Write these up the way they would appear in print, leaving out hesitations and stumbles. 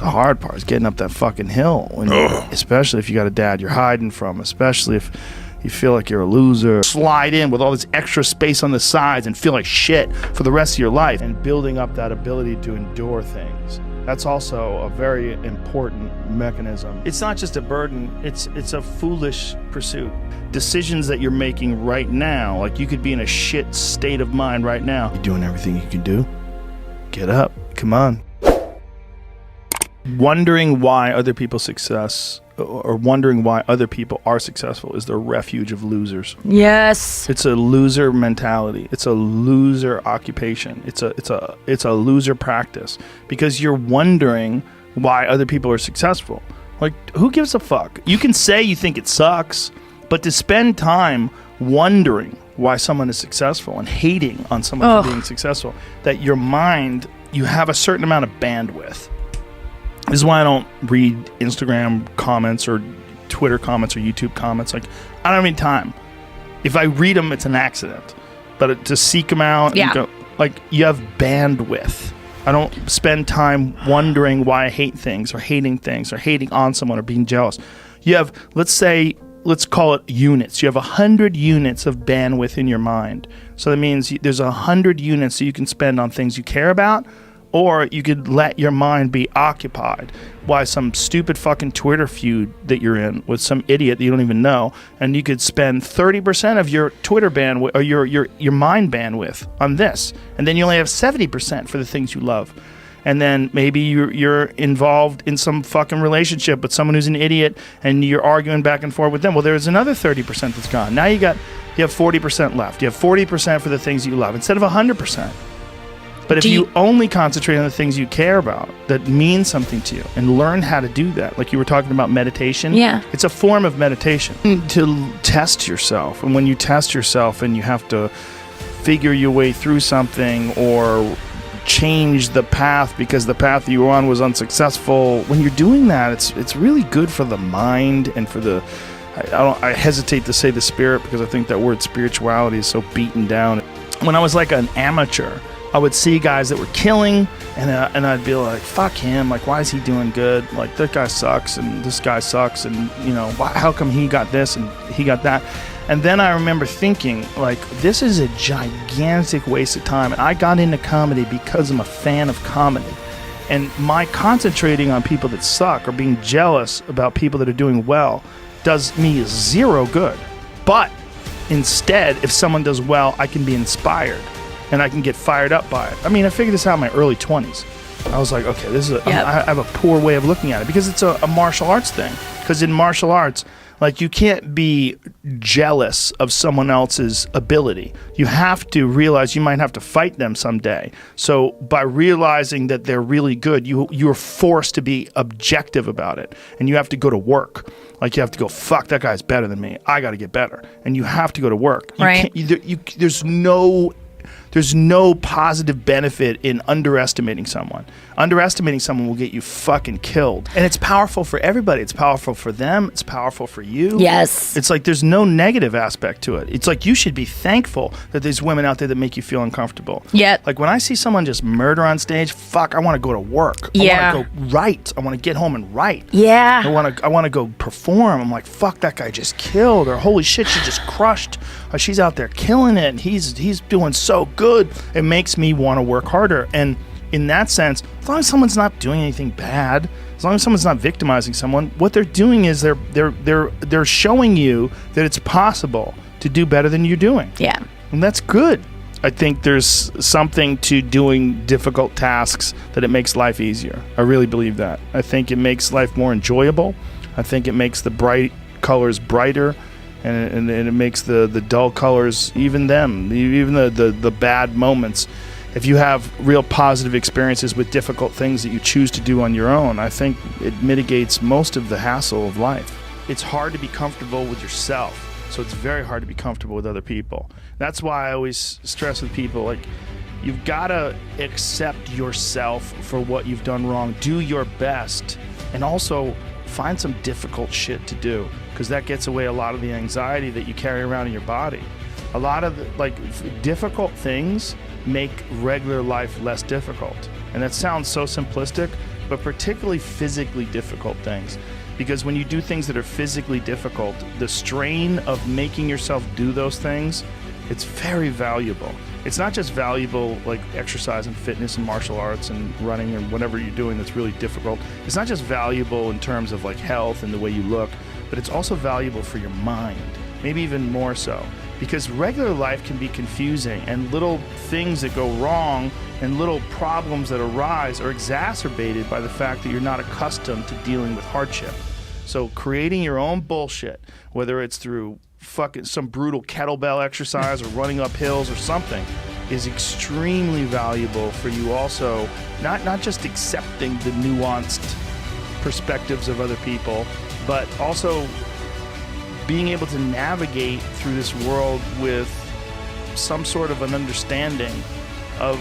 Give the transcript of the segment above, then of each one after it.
The hard part is getting up that fucking hill, especially if you got a dad you're hiding from, especially if you feel like you're a loser. Slide in with all this extra space on the sides and feel like shit for the rest of your life. And building up that ability to endure things. That's also a very important mechanism. It's not just a burden, it's a foolish pursuit. Decisions that you're making right now, like you could be in a shit state of mind right now. You're doing everything you can do. Get up, come on. Wondering why other people's success or wondering why other people are successful is the refuge of losers. Yes. It's a loser mentality. It's a loser occupation. It's a loser practice because you're wondering why other people are successful. Like, who gives a fuck? You can say you think it sucks, but to spend time wondering why someone is successful and hating on someone for being successful, that your mind, you have a certain amount of bandwidth. This is why I don't read Instagram comments or Twitter comments or YouTube comments. Like, I don't have any time. If I read them, it's an accident. But to seek them out, and go, like, you have bandwidth. I don't spend time wondering why I hate things or hating on someone or being jealous. You have, let's call it units. You have 100 units of bandwidth in your mind. So that means there's 100 units that you can spend on things you care about, or you could let your mind be occupied by some stupid fucking Twitter feud that you're in with some idiot that you don't even know, and you could spend 30% of your Twitter bandwidth or your mind bandwidth on this, and then you only have 70% for the things you love. And then maybe you're involved in some fucking relationship with someone who's an idiot, and you're arguing back and forth with them. Well, there's another 30% that's gone. Now you have 40% left. You have 40% for the things you love instead of 100%. But if you only concentrate on the things you care about that mean something to you and learn how to do that, like you were talking about meditation, it's a form of meditation to test yourself. And when you test yourself and you have to figure your way through something or change the path because the path you were on was unsuccessful, when you're doing that, it's really good for the mind and for the, I hesitate to say the spirit because I think that word spirituality is so beaten down. When I was like an amateur, I would see guys that were killing, and I'd be like, fuck him, like, why is he doing good? Like, that guy sucks, and this guy sucks, and, you know, how come he got this and he got that? And then I remember thinking, like, this is a gigantic waste of time. And I got into comedy because I'm a fan of comedy. And my concentrating on people that suck or being jealous about people that are doing well does me zero good. But instead, if someone does well, I can be inspired. And I can get fired up by it. I mean, I figured this out in my early 20s. I was like, okay, this is I have a poor way of looking at it because it's a martial arts thing. Because in martial arts, like, you can't be jealous of someone else's ability. You have to realize you might have to fight them someday. So by realizing that they're really good, you're forced to be objective about it. And you have to go to work. Like, you have to go, fuck, that guy's better than me. I got to get better. And you have to go to work. There's no positive benefit in underestimating someone. Underestimating someone will get you fucking killed. And it's powerful for everybody. It's powerful for them. It's powerful for you. Yes. It's like there's no negative aspect to it. It's like you should be thankful that there's women out there that make you feel uncomfortable. Yeah. Like, when I see someone just murder on stage, fuck, I want to go to work. I want to go write. I want to get home and write. Yeah. I want to go perform. I'm like, fuck, that guy just killed. Or holy shit, she just crushed. Or she's out there killing it. And he's doing so good. It makes me want to work harder. And in that sense, as long as someone's not doing anything bad, as long as someone's not victimizing someone, what they're doing is they're showing you that it's possible to do better than you're doing. Yeah. And that's good. I think there's something to doing difficult tasks that it makes life easier. I really believe that. I think it makes life more enjoyable. I think it makes the bright colors brighter. And it makes the dull colors, even the bad moments. If you have real positive experiences with difficult things that you choose to do on your own, I think it mitigates most of the hassle of life. It's hard to be comfortable with yourself, so it's very hard to be comfortable with other people. That's why I always stress with people, like, you've got to accept yourself for what you've done wrong. Do your best, and also find some difficult shit to do, because that gets away a lot of the anxiety that you carry around in your body. A lot of difficult things make regular life less difficult. And that sounds so simplistic, but particularly physically difficult things. Because when you do things that are physically difficult, the strain of making yourself do those things, it's very valuable. It's not just valuable like exercise and fitness and martial arts and running or whatever you're doing that's really difficult. It's not just valuable in terms of like health and the way you look, but it's also valuable for your mind, maybe even more so. Because regular life can be confusing, and little things that go wrong and little problems that arise are exacerbated by the fact that you're not accustomed to dealing with hardship. So creating your own bullshit, whether it's through fucking some brutal kettlebell exercise or running up hills or something, is extremely valuable for you also, not just accepting the nuanced perspectives of other people, but also being able to navigate through this world with some sort of an understanding of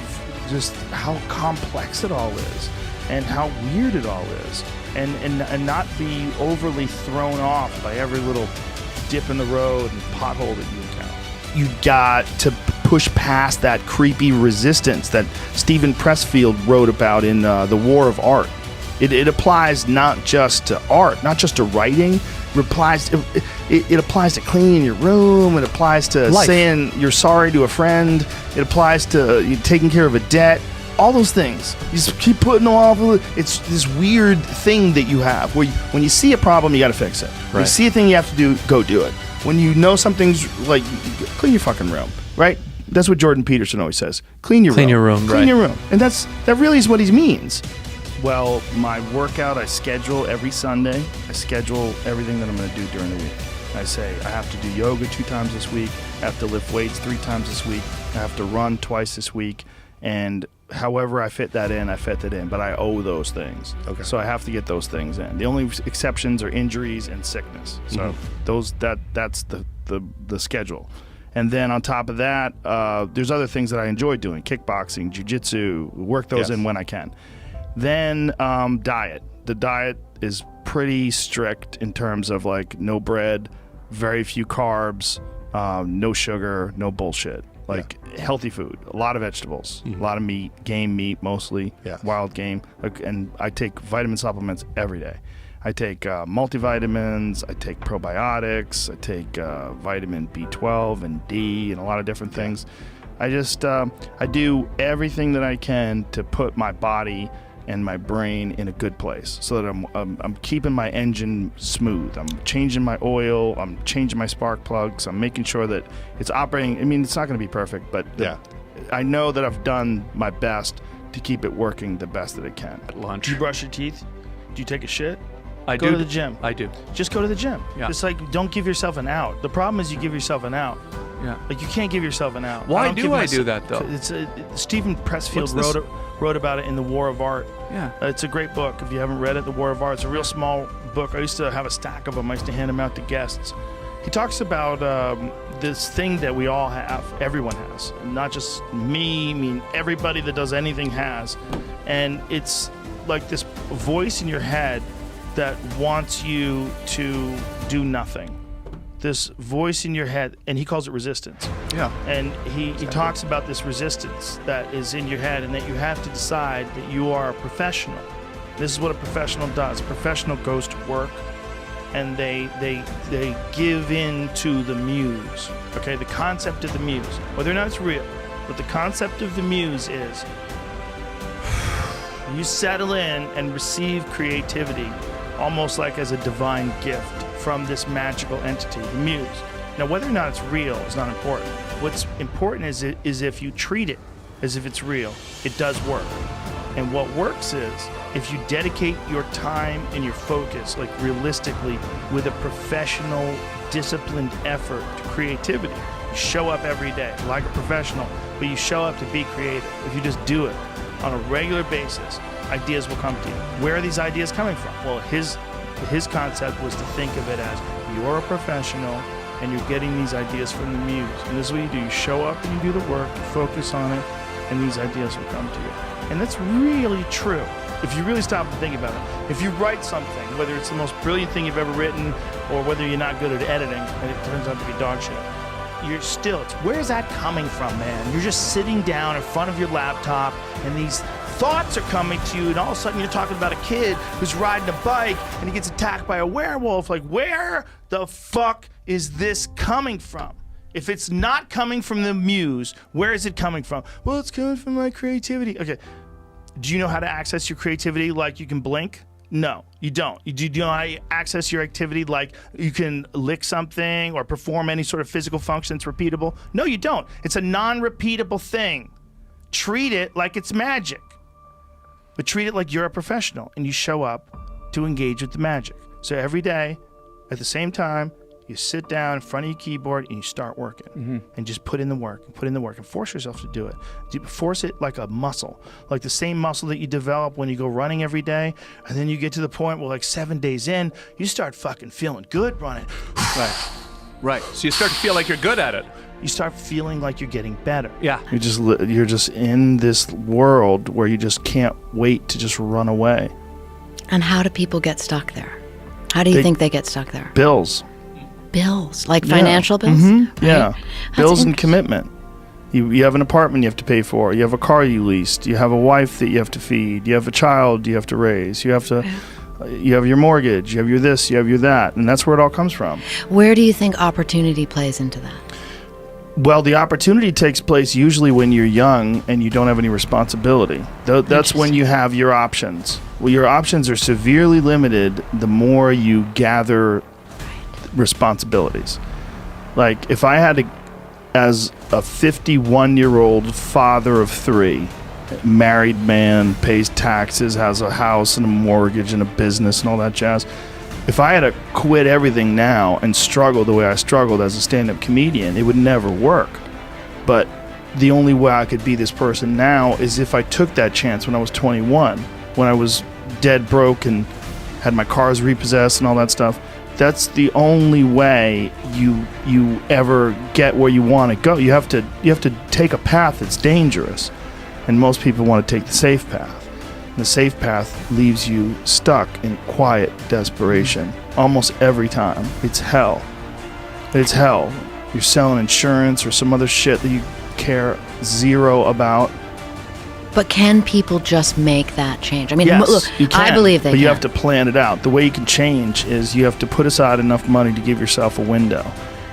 just how complex it all is and how weird it all is, and not be overly thrown off by every little dip in the road and pothole that you encounter. You got to push past that creepy resistance that Stephen Pressfield wrote about in The War of Art. It applies not just to art, not just to writing. It applies to cleaning your room. It applies to life. Saying you're sorry to a friend. It applies to you taking care of a debt. All those things. You just keep putting them off. It's this weird thing that you have where when you see a problem, you got to fix it. When you see a thing you have to do, go do it. When you know something's like, clean your fucking room, right? That's what Jordan Peterson always says. Clean your room. Clean your room. And that really is what he means. Well, my workout I schedule every Sunday. I schedule everything that I'm going to do during the week. I say I have to do yoga 2 times this week. I have to lift weights 3 times this week. I have to run twice this week. And however I fit that in, I fit that in. But I owe those things. Okay. So I have to get those things in. The only exceptions are injuries and sickness. So that's the schedule. And then on top of that, there's other things that I enjoy doing. Kickboxing, jiu-jitsu, work those in when I can. Then diet. The diet is pretty strict in terms of like no bread, very few carbs, no sugar, no bullshit. Like healthy food, a lot of vegetables, a lot of meat, game meat mostly, wild game. And I take vitamin supplements every day. I take multivitamins, I take probiotics, I take vitamin B12 and D and a lot of different things. I just, I do everything that I can to put my body and my brain in a good place so that I'm keeping my engine smooth. I'm changing my oil, I'm changing my spark plugs, I'm making sure that it's operating. I mean, it's not gonna be perfect, but I know that I've done my best to keep it working the best that it can. At lunch. Do you brush your teeth? Do you take a shit? I do. Go to the gym. I do. Just go to the gym. Yeah. Just like, don't give yourself an out. The problem is you give yourself an out. Yeah. Like, you can't give yourself an out. Why do I do that, though? It's Stephen Pressfield wrote about it in The War of Art. Yeah. It's a great book. If you haven't read it, The War of Art. It's a real small book. I used to have a stack of them. I used to hand them out to guests. He talks about this thing that we all have, everyone has, not just me. I mean, everybody that does anything has. And it's like this voice in your head that wants you to do nothing. This voice in your head, and he calls it resistance. Yeah. And he talks about this resistance that is in your head, and that you have to decide that you are a professional. This is what a professional does. A professional goes to work, and they give in to the muse. Okay, the concept of the muse, whether or not it's real, but the concept of the muse is you settle in and receive creativity almost like as a divine gift from this magical entity, the muse. Now, whether or not it's real is not important. What's important is if you treat it as if it's real, it does work. And what works is if you dedicate your time and your focus, like realistically, with a professional, disciplined effort to creativity. You show up every day like a professional, but you show up to be creative. If you just do it on a regular basis, ideas will come to you. Where are these ideas coming from? Well, his concept was to think of it as you're a professional and you're getting these ideas from the muse. And this is what you do. You show up and you do the work, you focus on it, and these ideas will come to you. And that's really true. If you really stop and think about it. If you write something, whether it's the most brilliant thing you've ever written or whether you're not good at editing and it turns out to be dog shit, where's that coming from, man? You're just sitting down in front of your laptop and these thoughts are coming to you, and all of a sudden you're talking about a kid who's riding a bike and he gets attacked by a werewolf. Like, where the fuck is this coming from? If it's not coming from the muse, where is it coming from? Well, it's coming from my creativity. Okay. Do you know how to access your creativity like you can blink? No, you don't. Do you know how to access your activity like you can lick something or perform any sort of physical function that's repeatable? No, you don't. It's a non-repeatable thing. Treat it like it's magic. But treat it like you're a professional and you show up to engage with the magic. So every day, at the same time, you sit down in front of your keyboard and you start working. And just put in the work and force yourself to do it. Force it like a muscle, like the same muscle that you develop when you go running every day. And then you get to the point where like 7 days in, you start fucking feeling good running. Right. So you start to feel like you're good at it. You start feeling like you're getting better. Yeah. You're just in this world where you just can't wait to just run away. And how do people get stuck there? How do you think they get stuck there? Bills. Bills, like financial bills? Mm-hmm. Right? Yeah. Bills and commitment. You have an apartment you have to pay for. You have a car you leased. You have a wife that you have to feed. You have a child you have to raise. You have to. You have your mortgage. You have your this. You have your that. And that's where it all comes from. Where do you think opportunity plays into that? Well, the opportunity takes place usually when you're young and you don't have any responsibility. That's when you have your options. Well, your options are severely limited the more you gather responsibilities. Like, if I had to, as a 51-year-old father of 3, married man, pays taxes, has a house and a mortgage and a business and all that jazz, if I had to quit everything now and struggle the way I struggled as a stand-up comedian, it would never work. But the only way I could be this person now is if I took that chance when I was 21, when I was dead broke and had my cars repossessed and all that stuff. That's the only way you ever get where you want to go. You have to take a path that's dangerous, and most people want to take the safe path. And the safe path leaves you stuck in quiet desperation almost every time. It's hell. It's hell. You're selling insurance or some other shit that you care zero about. But can people just make that change? I mean, yes, look, you can, I believe they but can. you have to plan it out. The way you can change is you have to put aside enough money to give yourself a window.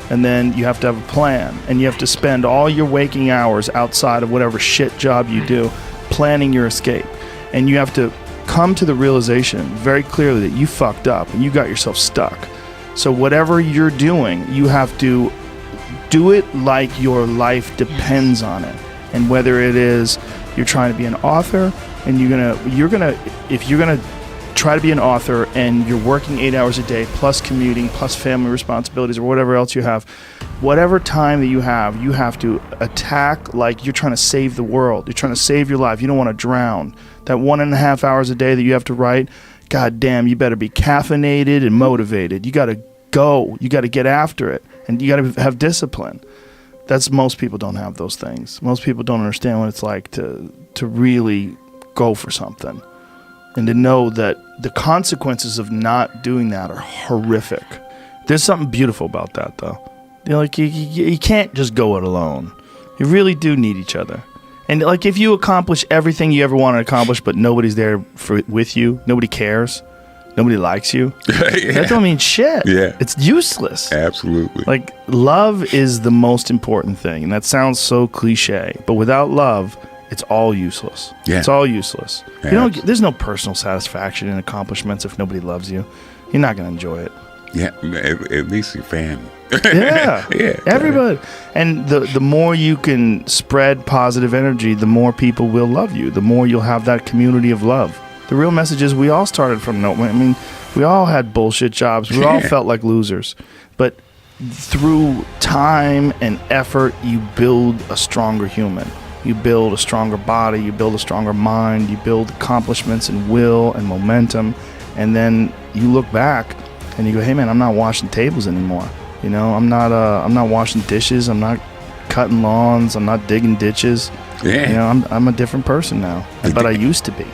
And then you have to have a plan. And you have to spend all your waking hours outside of whatever shit job you do planning your escape. And you have to come to the realization very clearly that you fucked up and you got yourself stuck. So whatever you're doing, you have to do it like your life depends on it. And whether it is you're trying to be an author and if you're gonna try to be an author and you're working 8 hours a day plus commuting plus family responsibilities or whatever else you have, whatever time that you have to attack like you're trying to save the world. You're trying to save your life. You don't want to drown. That 1.5 hours a day that you have to write, god damn, you better be caffeinated and motivated. You gotta go. You gotta get after it. And you gotta have discipline. Most people don't have those things. Most people don't understand what it's like to really go for something. And to know that the consequences of not doing that are horrific. There's something beautiful about that, though. You can't just go it alone. You really do need each other. And like, if you accomplish everything you ever want to accomplish, but nobody's there with you, nobody cares, nobody likes you, that don't mean shit. Yeah. It's useless. Absolutely. Like, love is the most important thing. And that sounds so cliche, but without love, it's all useless. Yeah. It's all useless. There's no personal satisfaction in accomplishments if nobody loves you. You're not going to enjoy it. Yeah, at least your family. Yeah, yeah, everybody. And the more you can spread positive energy, the more people will love you. The more you'll have that community of love. The real message is we all started from nowhere. I mean, we all had bullshit jobs. We all felt like losers. But through time and effort, you build a stronger human. You build a stronger body. You build a stronger mind. You build accomplishments and will and momentum. And then you look back and you go, hey, man, I'm not washing tables anymore. You know, I'm not washing dishes. I'm not cutting lawns. I'm not digging ditches. Yeah. You know, I'm a different person now. But I used to be.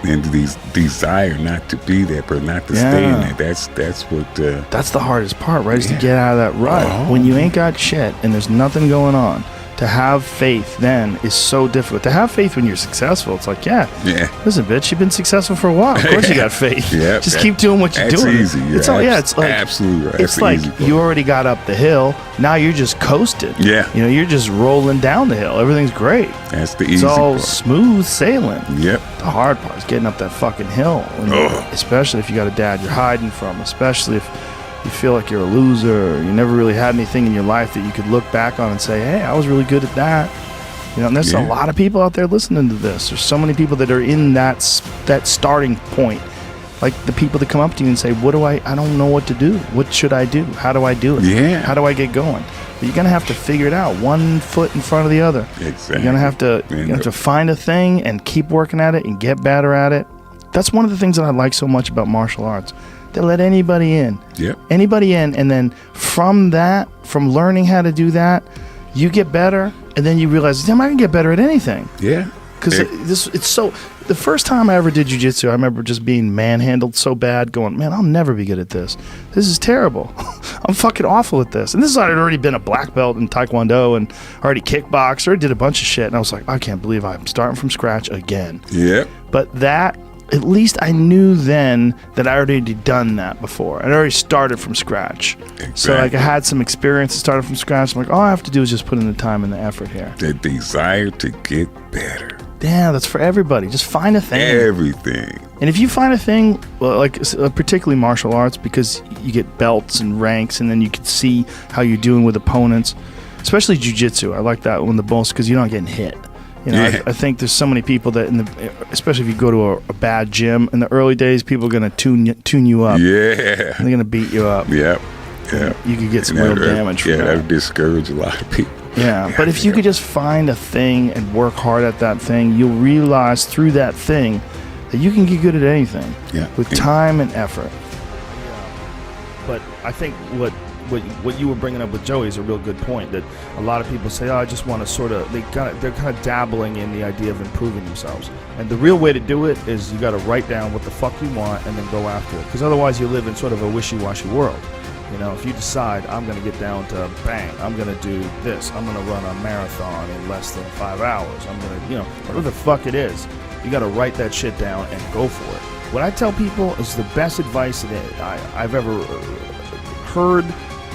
And these desire not to be that, but not to stay in that. That's what. That's the hardest part, right? Is to get out of that rut when you ain't got shit and there's nothing going on. to have faith then is so difficult. To have faith when you're successful, it's like, yeah, listen, bitch, you've been successful for a while. Of course you got faith. Yeah, just keep doing what you're doing. Easy. It's it's like absolutely right. It's like you already got up the hill. Now you're just coasting. Yeah, you're just rolling down the hill. Everything's great. That's the easy It's all part. smooth sailing. Yep. The hard part is getting up that fucking hill, especially if you got a dad you're hiding from. Especially if you feel like you're a loser, or you never really had anything in your life that you could look back on and say, hey, I was really good at that. And there's a lot of people out there listening to this. There's so many people that are in that starting point. Like the people that come up to you and say, I don't know what to do. What should I do? How do I do it? Yeah. How do I get going? But you're going to have to figure it out, one foot in front of the other. Exactly. You're going to have to find a thing and keep working at it and get better at it. That's one of the things that I like so much about martial arts. They let anybody in. Yep. Anybody in, and then from learning how to do that, you get better, and then you realize, damn, I can get better at anything. Yeah. Because it's so. The first time I ever did jiu-jitsu, I remember just being manhandled so bad, going, man, I'll never be good at this. This is terrible. I'm fucking awful at this. And this is, I'd already been a black belt in Tae Kwon Do and already kickboxed, or did a bunch of shit, and I was like, I can't believe I'm starting from scratch again. Yep. But that, at least I knew then that I already done that before. I'd already started from scratch. Exactly. So like I had some experience and started from scratch. I'm like, all I have to do is just put in the time and the effort here. The desire to get better. Yeah, that's for everybody. Just find a thing. Everything. And if you find a thing, well, like particularly martial arts, because you get belts and ranks, and then you can see how you're doing with opponents, especially jiu-jitsu. I like that one the most because you're not getting hit. I think there's so many people that, especially if you go to a bad gym, in the early days, people are going to tune you up. Yeah. They're going to beat you up. Yep. Yeah. You could get some real damage from that. That would discourage a lot of people. Yeah, but if you could just find a thing and work hard at that thing, you'll realize through that thing that you can get good at anything with time and effort. But I think what you were bringing up with Joey is a real good point, that a lot of people say, I just want to sort of, they're kind of dabbling in the idea of improving themselves. And the real way to do it is you got to write down what the fuck you want and then go after it. Because otherwise you live in sort of a wishy-washy world. If you decide I'm going to get down to bang, I'm going to do this, I'm going to run a marathon in less than 5 hours, I'm going to, whatever the fuck it is, you got to write that shit down and go for it. What I tell people is the best advice that I've ever heard,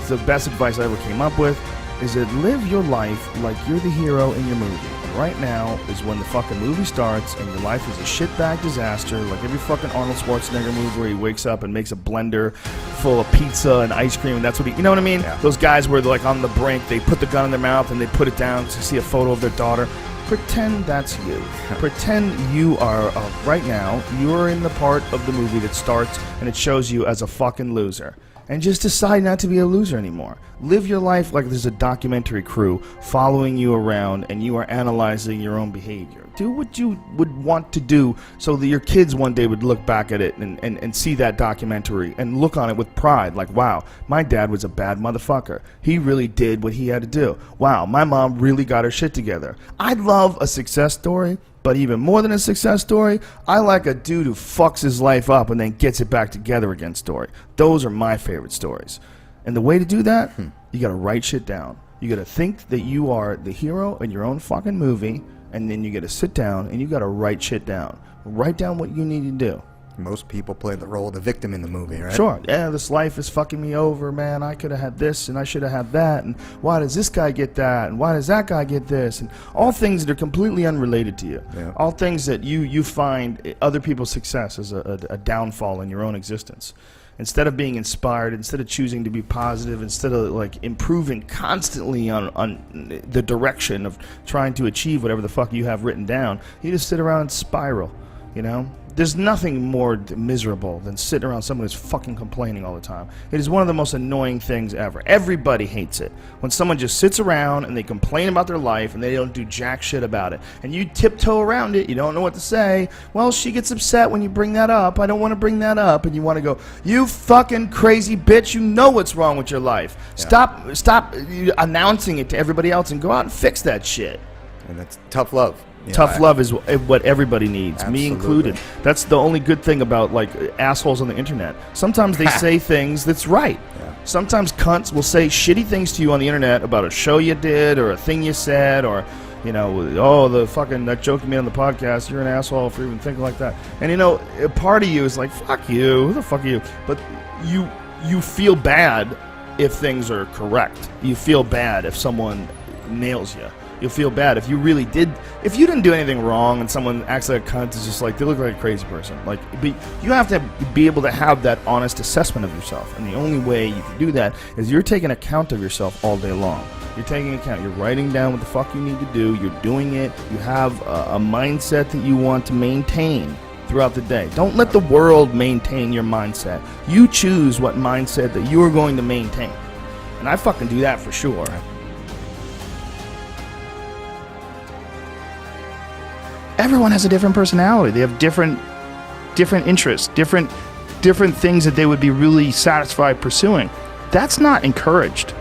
the best advice I ever came up with, is that live your life like you're the hero in your movie. And right now is when the fucking movie starts and your life is a shitbag disaster, like every fucking Arnold Schwarzenegger movie where he wakes up and makes a blender full of pizza and ice cream, and that's what you know what I mean? Yeah. Those guys where they're like on the brink, they put the gun in their mouth and they put it down to see a photo of their daughter. Pretend that's you. Pretend you are, right now, you're in the part of the movie that starts and it shows you as a fucking loser. And just decide not to be a loser anymore. Live your life like there's a documentary crew following you around and you are analyzing your own behavior. Do what you would want to do so that your kids one day would look back at it and see that documentary and look on it with pride. Like, wow, my dad was a bad motherfucker. He really did what he had to do. Wow, my mom really got her shit together. I love a success story. But even more than a success story, I like a dude who fucks his life up and then gets it back together again story. Those are my favorite stories. And the way to do that, you got to write shit down. You got to think that you are the hero in your own fucking movie, and then you got to sit down and you got to write shit down. Write down what you need to do. Most people play the role of the victim in the movie, right? Sure. Yeah, this life is fucking me over, man. I could have had this and I should have had that. And why does this guy get that? And why does that guy get this? And all things that are completely unrelated to you. Yeah. All things that you find other people's success as a downfall in your own existence. Instead of being inspired, instead of choosing to be positive, instead of like improving constantly on the direction of trying to achieve whatever the fuck you have written down, you just sit around and spiral, There's nothing more miserable than sitting around someone who's fucking complaining all the time. It is one of the most annoying things ever. Everybody hates it. When someone just sits around and they complain about their life and they don't do jack shit about it. And you tiptoe around it. You don't know what to say. Well, she gets upset when you bring that up. I don't want to bring that up. And you want to go, you fucking crazy bitch. You know what's wrong with your life. Yeah. Stop announcing it to everybody else and go out and fix that shit. And that's tough love. Tough love is what everybody needs, me included. That's the only good thing about like assholes on the internet. Sometimes they say things that's right. Yeah. Sometimes cunts will say shitty things to you on the internet about a show you did or a thing you said or, you know, oh, that joke you made on the podcast, you're an asshole for even thinking like that. And, you know, a part of you is like, fuck you, who the fuck are you? But you feel bad if things are correct. You feel bad if someone nails you. You'll feel bad if you didn't do anything wrong and someone acts like a cunt. It's just like they look like a crazy person. Like, you have to be able to have that honest assessment of yourself, and the only way you can do that is you're taking account of yourself all day long. You're taking account. You're writing down what the fuck you need to do. You're doing it. You have a mindset that you want to maintain throughout the day. Don't let the world maintain your mindset. You choose what mindset that you are going to maintain, and I fucking do that for sure. Everyone has a different personality. They have different interests, different things that they would be really satisfied pursuing. That's not encouraged.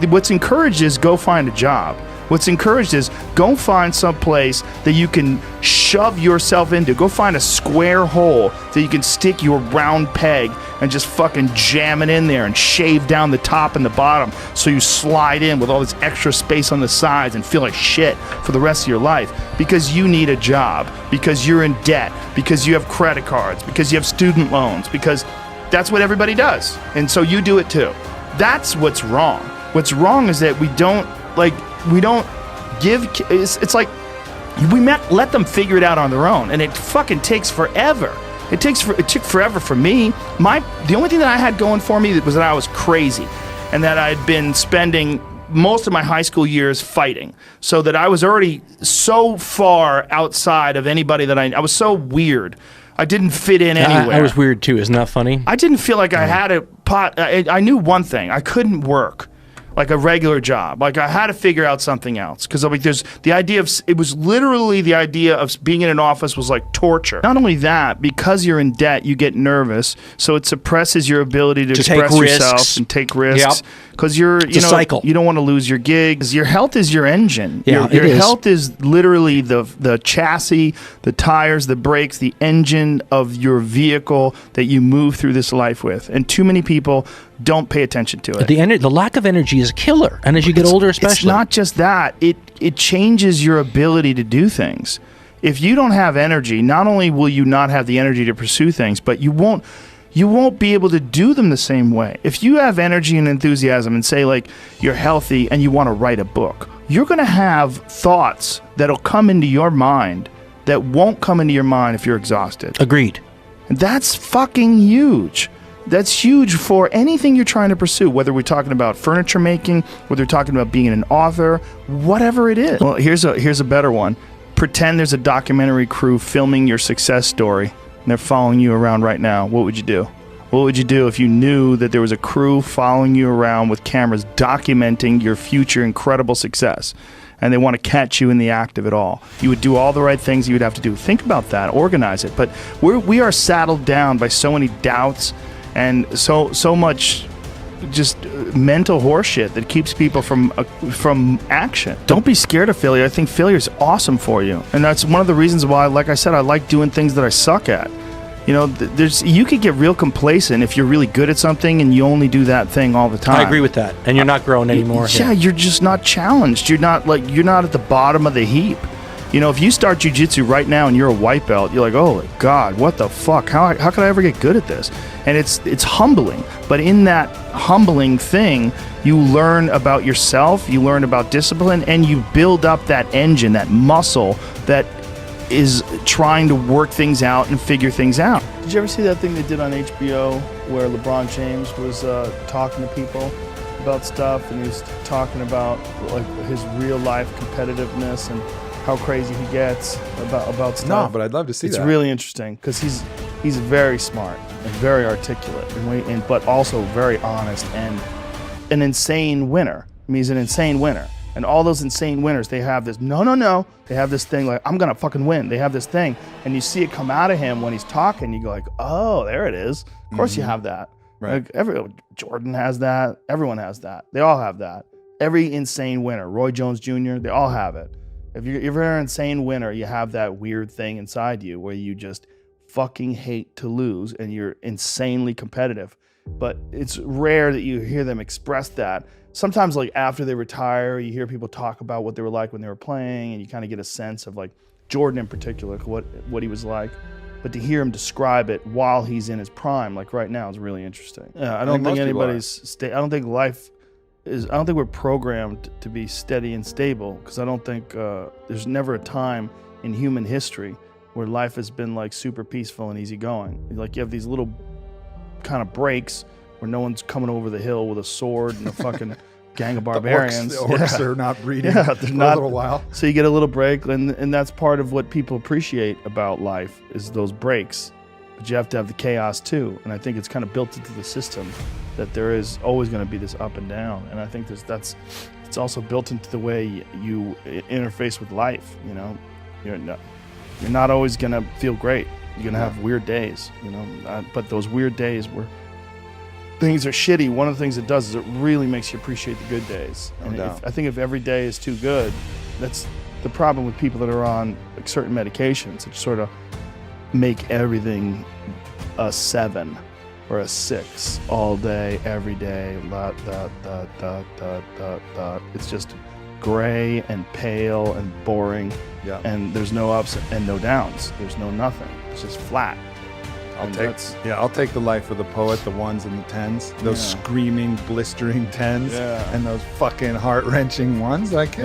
What's encouraged is go find a job. What's encouraged is go find some place that you can shove yourself into. Go find a square hole that you can stick your round peg and just fucking jam it in there and shave down the top and the bottom so you slide in with all this extra space on the sides and feel like shit for the rest of your life because you need a job, because you're in debt, because you have credit cards, because you have student loans, because that's what everybody does. And so you do it too. That's what's wrong. What's wrong is that we don't give, it's like we let them figure it out on their own, and it fucking takes forever. It took forever for me. The only thing that I had going for me was that I was crazy, and that I'd been spending most of my high school years fighting, so that I was already so far outside of anybody that I was so weird. I didn't fit in anywhere. I was weird too. Isn't that funny? I didn't feel like I had a pot. I knew one thing. I couldn't work like a regular job. Like I had to figure out something else because like there's the idea of it was literally the idea of being in an office was like torture. Not only that, because you're in debt, you get nervous, so it suppresses your ability to express yourself and take risks. Because cycle. You don't want to lose your gigs. Your health is your engine. Yeah, your health is literally the chassis, the tires, the brakes, the engine of your vehicle that you move through this life with. And too many people don't pay attention to it. The lack of energy is a killer, and as you get older, especially. It's not just that. It changes your ability to do things. If you don't have energy, not only will you not have the energy to pursue things, but you won't be able to do them the same way. If you have energy and enthusiasm and say like you're healthy and you want to write a book, you're going to have thoughts that'll come into your mind that won't come into your mind if you're exhausted. Agreed. And that's fucking huge. That's huge for anything you're trying to pursue, whether we're talking about furniture making, whether we're talking about being an author, whatever it is. Well, here's a better one. Pretend there's a documentary crew filming your success story. And they're following you around right now. What would you do? What would you do if you knew that there was a crew following you around with cameras documenting your future incredible success, and they want to catch you in the act of it all? You would do all the right things you would have to do. Think about that. Organize it. But we are saddled down by so many doubts and so much just mental horseshit that keeps people from action. Don't be scared of failure. I think failure is awesome for you, and that's one of the reasons why, like I said, I like doing things that I suck at. You know, you could get real complacent if you're really good at something and you only do that thing all the time. I agree with that, and you're not growing anymore. Yeah, you're just not challenged. You're not at the bottom of the heap. You know, if you start jiu-jitsu right now and you're a white belt, you're like, oh God, what the fuck? How could I ever get good at this? And it's humbling. But in that humbling thing, you learn about yourself, you learn about discipline, and you build up that engine, that muscle that is trying to work things out and figure things out. Did you ever see that thing they did on HBO where LeBron James was talking to people about stuff, and he was talking about like his real life competitiveness and how crazy he gets about stuff? No, but I'd love to see that. It's really interesting because he's very smart and very articulate, but also very honest and an insane winner. I mean, he's an insane winner. And all those insane winners, they have this, no. They have this thing like, I'm going to fucking win. They have this thing. And you see it come out of him when he's talking. You go like, oh, there it is. Of course you have that. Right. Like Jordan has that. Everyone has that. They all have that. Every insane winner, Roy Jones Jr., they all have it. If you're an insane winner, you have that weird thing inside you where you just fucking hate to lose and you're insanely competitive. But it's rare that you hear them express that. Sometimes like after they retire, you hear people talk about what they were like when they were playing, and you kind of get a sense of like Jordan in particular, what he was like. But to hear him describe it while he's in his prime, like right now, is really interesting. Yeah, I don't think anybody's I don't think life is. I don't think we're programmed to be steady and stable, because I don't think there's never a time in human history where life has been like super peaceful and easygoing. Like you have these little kind of breaks where no one's coming over the hill with a sword and a fucking gang of barbarians. The orcs are not breeding Yeah, for they're a not. little while. So you get a little break, and that's part of what people appreciate about life is those breaks. But you have to have the chaos too, and I think it's kind of built into the system that there is always going to be this up and down, and I think it's also built into the way you interface with life. You know, you're not always going to feel great. You're going to have weird days, you know, but those weird days where things are shitty, one of the things it does is it really makes you appreciate the good days. And I think if every day is too good, that's the problem with people that are on like certain medications, which sort of make everything a 7 or a 6 all day, every day. It's just gray and pale and boring. Yeah. And there's no ups and no downs. There's no nothing. It's just flat. I'll take the life of the poet, the 1s and the 10s, those screaming, blistering 10s, and those fucking heart-wrenching 1s. Like,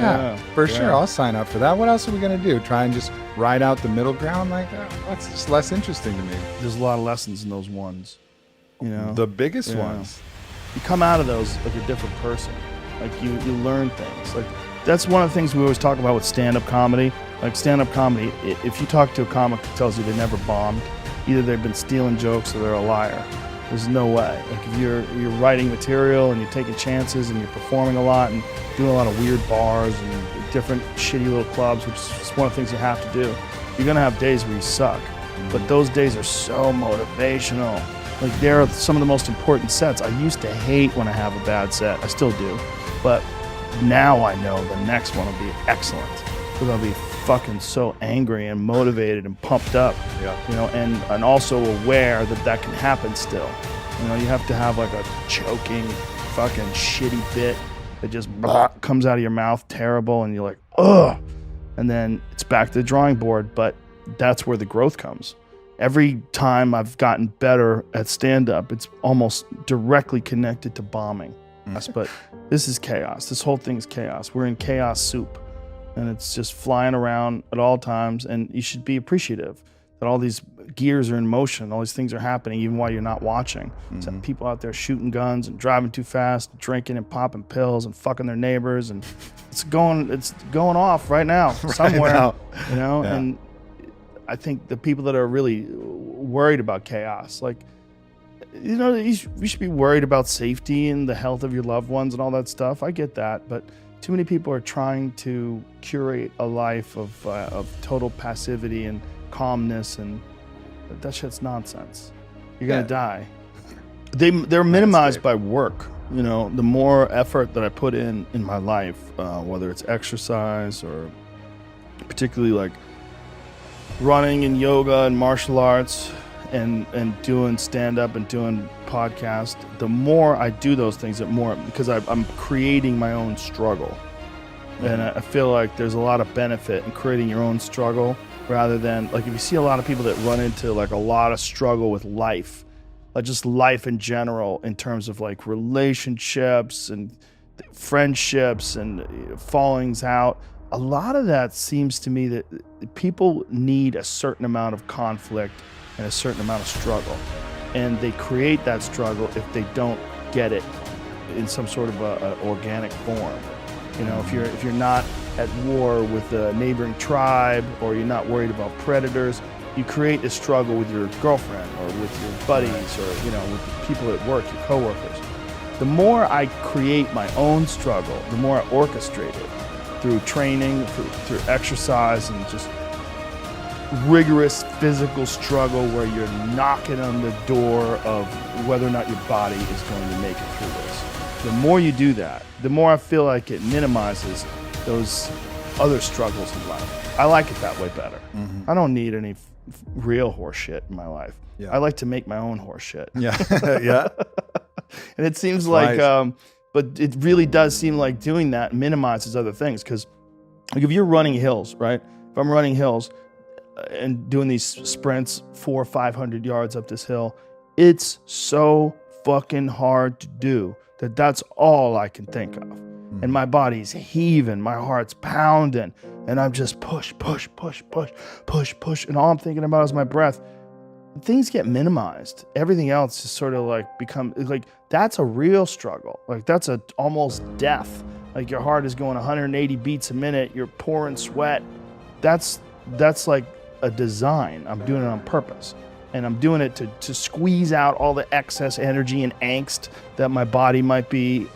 for sure, I'll sign up for that. What else are we gonna do? Try and just ride out the middle ground like that? That's just less interesting to me. There's a lot of lessons in those ones. You know, The biggest ones. You come out of those like a different person. Like you learn things. Like that's one of the things we always talk about with stand-up comedy. Like stand-up comedy, if you talk to a comic that tells you they never bombed, either they've been stealing jokes or they're a liar. There's no way. Like if you're writing material and you're taking chances and you're performing a lot and doing a lot of weird bars and different shitty little clubs, which is one of the things you have to do, you're gonna have days where you suck. But those days are so motivational. Like they're some of the most important sets. I used to hate when I have a bad set. I still do. But now I know the next one will be excellent. Because I'll be fucking so angry and motivated and pumped up. You know, and also aware that can happen still. You know, you have to have like a choking fucking shitty bit that just comes out of your mouth terrible and you're like, ugh. And then it's back to the drawing board, but that's where the growth comes. Every time I've gotten better at stand-up, it's almost directly connected to bombing. But this is chaos. This whole thing is chaos. We're in chaos soup. And it's just flying around at all times. And you should be appreciative that all these gears are in motion. All these things are happening even while you're not watching. So people out there shooting guns and driving too fast, drinking and popping pills and fucking their neighbors. And it's going off right now somewhere. You know, and I think the people that are really worried about chaos, like, you know, you should be worried about safety and the health of your loved ones and all that stuff. I get that, but too many people are trying to curate a life of total passivity and calmness, and that shit's nonsense. You're gonna die. They're minimized by work. You know, the more effort that I put in my life, whether it's exercise or particularly like running and yoga and martial arts and doing stand-up and doing podcast, the more I do those things, because I'm creating my own struggle. And I feel like there's a lot of benefit in creating your own struggle rather than, like, if you see a lot of people that run into like a lot of struggle with life, like just life in general, in terms of like relationships and friendships and fallings out, a lot of that seems to me that people need a certain amount of conflict and a certain amount of struggle, and they create that struggle if they don't get it in some sort of a organic form. You know, if you're not at war with a neighboring tribe, or you're not worried about predators, you create a struggle with your girlfriend or with your buddies, or, you know, with the people at work, your coworkers. The more I create my own struggle, the more I orchestrate it through training, through exercise, and just rigorous physical struggle where you're knocking on the door of whether or not your body is going to make it through this. The more you do that, the more I feel like it minimizes those other struggles in life. I like it that way better. I don't need any real horse shit in my life. Yeah. I like to make my own horse shit. Yeah. Yeah. And it seems like, but it really does seem like doing that minimizes other things. Because like if you're running hills, right? If I'm running hills and doing these sprints 400 or 500 yards up this hill, it's so fucking hard to do that's all I can think of. And my body's heaving, my heart's pounding, and I'm just push. And all I'm thinking about is my breath. Things get minimized. Everything else is sort of like that's a real struggle. Like that's almost death. Like your heart is going 180 beats a minute. You're pouring sweat. That's like a design. I'm doing it on purpose. And I'm doing it to squeeze out all the excess energy and angst that my body might be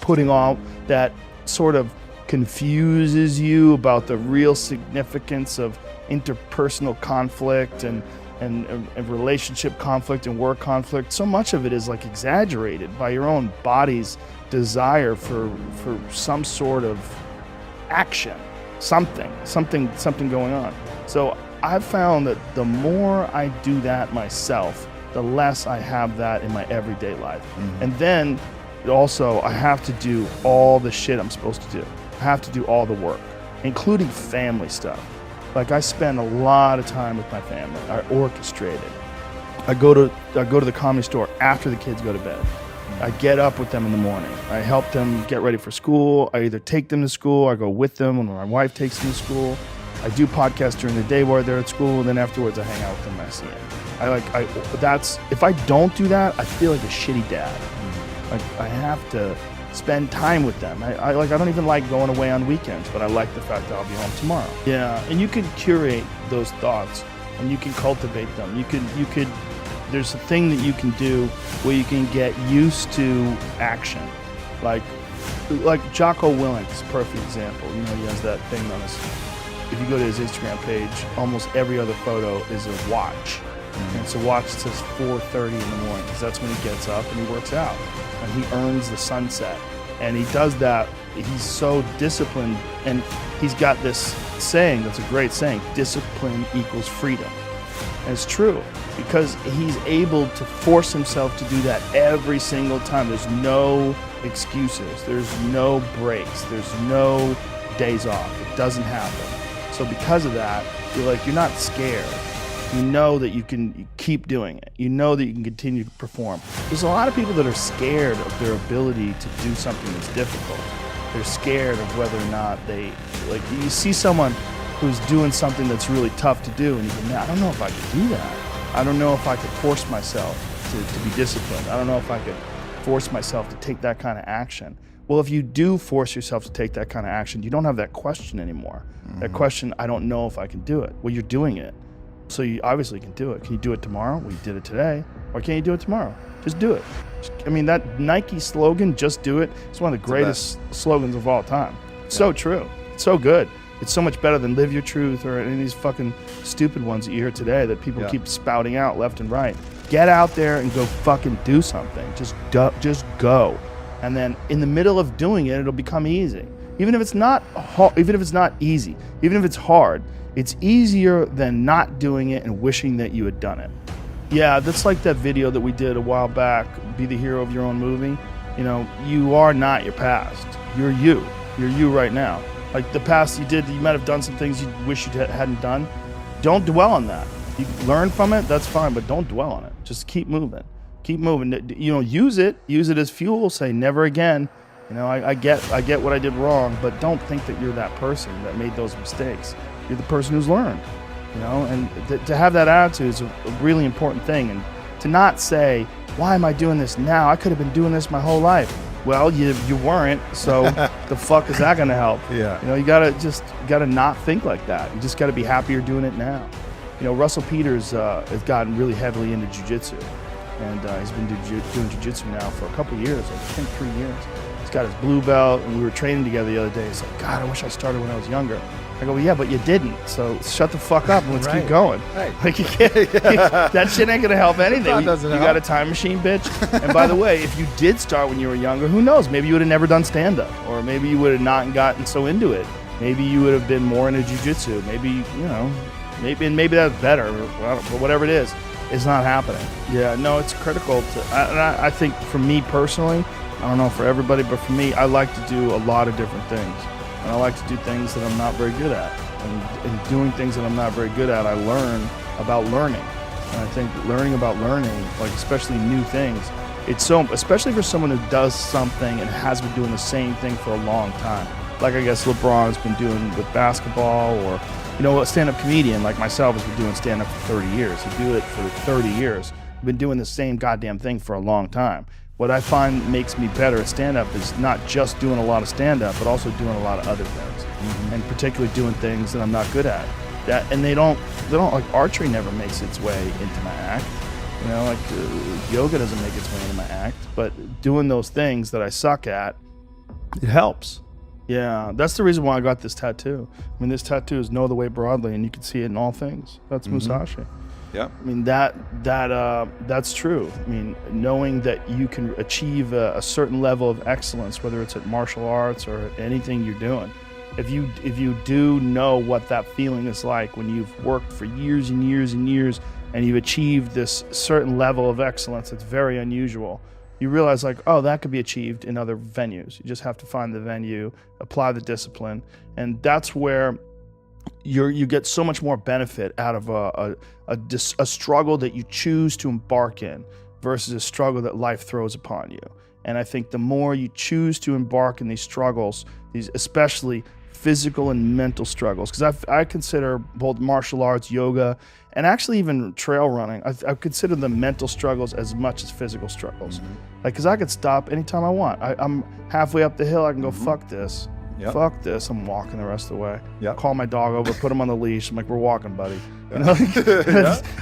putting on, that sort of confuses you about the real significance of interpersonal conflict and relationship conflict and work conflict. So much of it is like exaggerated by your own body's desire for some sort of action, something going on. So I've found that the more I do that myself, the less I have that in my everyday life. And then also I have to do all the shit I'm supposed to do. I have to do all the work, including family stuff. Like I spend a lot of time with my family. I orchestrate it. I go to the Comedy Store after the kids go to bed. I get up with them in the morning. I help them get ready for school. I either take them to school, I go with them when my wife takes them to school. I do podcasts during the day while they're at school, and then afterwards I hang out with them and I see it. If I don't do that, I feel like a shitty dad. Like I have to spend time with them. I don't even like going away on weekends, but I like the fact that I'll be home tomorrow. Yeah, and you can curate those thoughts and you can cultivate them. There's a thing that you can do where you can get used to action. Like Jocko Willink's perfect example. You know, he has that thing on his, if you go to his Instagram page, almost every other photo is a watch. And it's a watch that says 4:30 in the morning, because that's when he gets up and he works out. And he earns the sunset. And he does that, he's so disciplined, and he's got this saying, that's a great saying, discipline equals freedom. And it's true, because he's able to force himself to do that every single time. There's no excuses, there's no breaks, there's no days off. It doesn't happen. So because of that, you're not scared. You know that you can keep doing it. You know that you can continue to perform. There's a lot of people that are scared of their ability to do something that's difficult. They're scared of whether or not you see someone who's doing something that's really tough to do, and you go, man, I don't know if I could do that. I don't know if I could force myself to be disciplined. I don't know if I could force myself to take that kind of action. Well, if you do force yourself to take that kind of action, you don't have that question anymore. That question, I don't know if I can do it. Well, you're doing it. So you obviously can do it. Can you do it tomorrow? Well, you did it today. Or can you do it tomorrow? Just do it. That Nike slogan, just do it, it's one of the greatest slogans of all time. It's so true. It's so good. It's so much better than live your truth or any of these fucking stupid ones that you hear today that people keep spouting out left and right. Get out there and go fucking do something. Just go. And then in the middle of doing it, it'll become easy. Even if it's not easy, even if it's hard, it's easier than not doing it and wishing that you had done it. Yeah, that's like that video that we did a while back, Be the Hero of Your Own Movie. You know, you are not your past. You're you. You're you right now. Like the past you might have done some things you wish you hadn't done. Don't dwell on that. You learn from it, that's fine, but don't dwell on it. Just keep moving. Keep moving. You know, use it as fuel. Say never again. You know, I get what I did wrong, but don't think that you're that person that made those mistakes. You're the person who's learned, you know, and to have that attitude is a really important thing. And to not say, why am I doing this now? I could have been doing this my whole life. Well, you weren't, so the fuck is that going to help? Yeah. You know, you gotta not think like that. You just got to be happy you're doing it now. You know, Russell Peters has gotten really heavily into jiu-jitsu, and he's been doing jiu-jitsu now for a couple years, I think 3 years. He's got his blue belt, and we were training together the other day. He's like, God, I wish I started when I was younger. I go, well, yeah, but you didn't. So shut the fuck up and let's keep going. Right. Like you can't, that shit ain't gonna help anything. You got a time machine, bitch. And by the way, if you did start when you were younger, who knows? Maybe you would have never done stand-up, or maybe you would have not gotten so into it Maybe you would have been more into jiu-jitsu. Maybe, maybe that's better, but whatever it is, it's not happening. Yeah, no, it's critical I think for me personally, I don't know for everybody, but for me, I like to do a lot of different things. And I like to do things that I'm not very good at. And doing things that I'm not very good at, I learn about learning. And I think learning about learning, like especially new things, it's so, especially for someone who does something and has been doing the same thing for a long time. Like I guess LeBron's been doing with basketball, or, a stand-up comedian like myself has been doing stand-up for 30 years. You do it for 30 years. I've been doing the same goddamn thing for a long time. What I find makes me better at stand-up is not just doing a lot of stand-up, but also doing a lot of other things, and particularly doing things that I'm not good at. And they don't like archery never makes its way into my act. Yoga doesn't make its way into my act, but doing those things that I suck at, it helps. Yeah, that's the reason why I got this tattoo. I mean, this tattoo is Know the Way broadly, and you can see it in all things. That's Musashi. Yeah. I mean, that's true. I mean, knowing that you can achieve a certain level of excellence, whether it's at martial arts or anything you're doing, if you do know what that feeling is like when you've worked for years and years and years and you've achieved this certain level of excellence that's very unusual, you realize like, oh, that could be achieved in other venues. You just have to find the venue, apply the discipline, and that's where you get so much more benefit out of a struggle that you choose to embark in versus a struggle that life throws upon you. And I think the more you choose to embark in these struggles, these especially physical and mental struggles, because I consider both martial arts, yoga, and actually even trail running, I consider the mental struggles as much as physical struggles. Like, because I could stop anytime I want. I'm halfway up the hill, I can go, fuck this. Yep. Fuck this, I'm walking the rest of the way. Yep. Call my dog over, put him on the leash. I'm like, we're walking, buddy.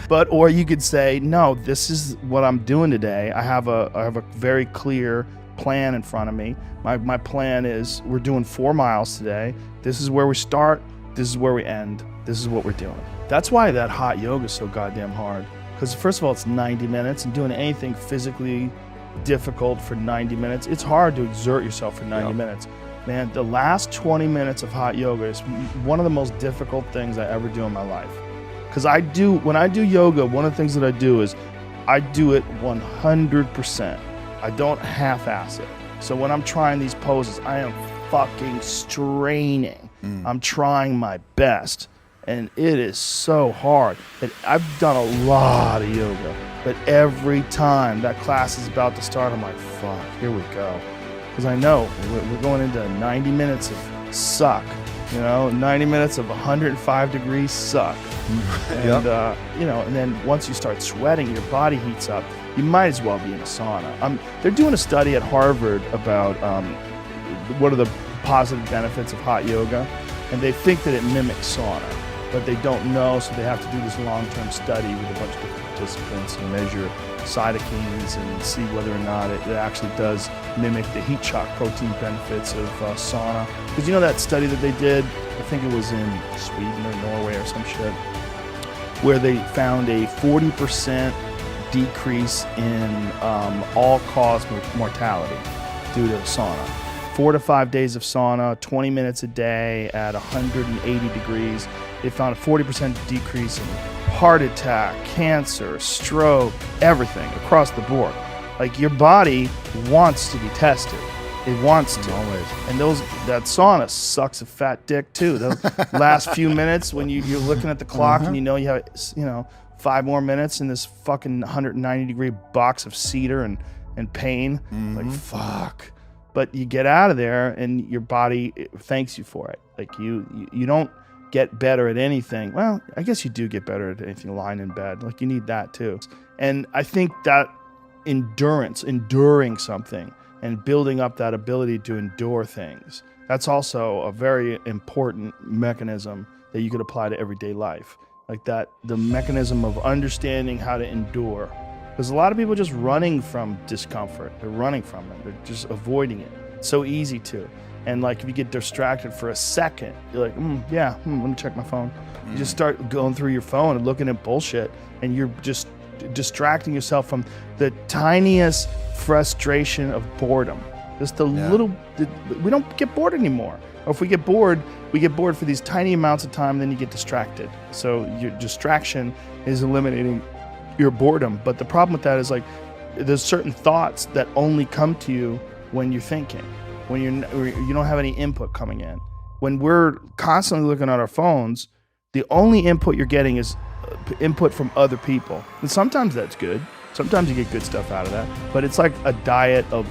But, or you could say, no, this is what I'm doing today. I have a very clear plan in front of me. My plan is we're doing 4 miles today. This is where we start. This is where we end. This is what we're doing. That's why that hot yoga is so goddamn hard. Because first of all, it's 90 minutes, and doing anything physically difficult for 90 minutes, it's hard to exert yourself for 90 minutes. Man, the last 20 minutes of hot yoga is one of the most difficult things I ever do in my life. Because when I do yoga, one of the things that I do is I do it 100%. I don't half-ass it. So when I'm trying these poses, I am fucking straining. I'm trying my best. And it is so hard. And I've done a lot of yoga, but every time that class is about to start, I'm like, fuck, here we go. Because I know we're going into 90 minutes of suck, 90 minutes of 105 degrees suck. And, and then once you start sweating, your body heats up. You might as well be in a sauna. They're doing a study at Harvard about what are the positive benefits of hot yoga, and they think that it mimics sauna, but they don't know, so they have to do this long-term study with a bunch of different participants and measure cytokines and see whether or not it actually does mimic the heat shock protein benefits of sauna. Because that study that they did, I think it was in Sweden or Norway or some shit, where they found a 40% decrease in all-cause mortality due to sauna. 4 to 5 days of sauna, 20 minutes a day at 180 degrees. They found a 40% decrease in heart attack, cancer, stroke, everything across the board. Like, your body wants to be tested. It wants to. Always. And that sauna sucks a fat dick too. The last few minutes when you're looking at the clock and you have 5 more minutes in this fucking 190 degree box of cedar and pain. Like, fuck. But you get out of there and your body thanks you for it. Like, you don't get better at anything. Well, I guess you do get better at anything lying in bed. Like, you need that too. And I think that enduring something and building up that ability to endure things, that's also a very important mechanism that you could apply to everyday life. Like that, the mechanism of understanding how to endure. Because a lot of people are just running from discomfort. They're running from it. They're just avoiding it. It's so easy to. And like, if you get distracted for a second, you're like, let me check my phone. You just start going through your phone and looking at bullshit, and you're just distracting yourself from the tiniest frustration of boredom. Just a little. We don't get bored anymore. Or if we get bored for these tiny amounts of time, then you get distracted. So your distraction is eliminating your boredom. But the problem with that is like there's certain thoughts that only come to you when you're thinking, when you don't have any input coming in. When we're constantly looking at our phones, the only input you're getting is input from other people. And sometimes that's good. Sometimes you get good stuff out of that. But it's like a diet of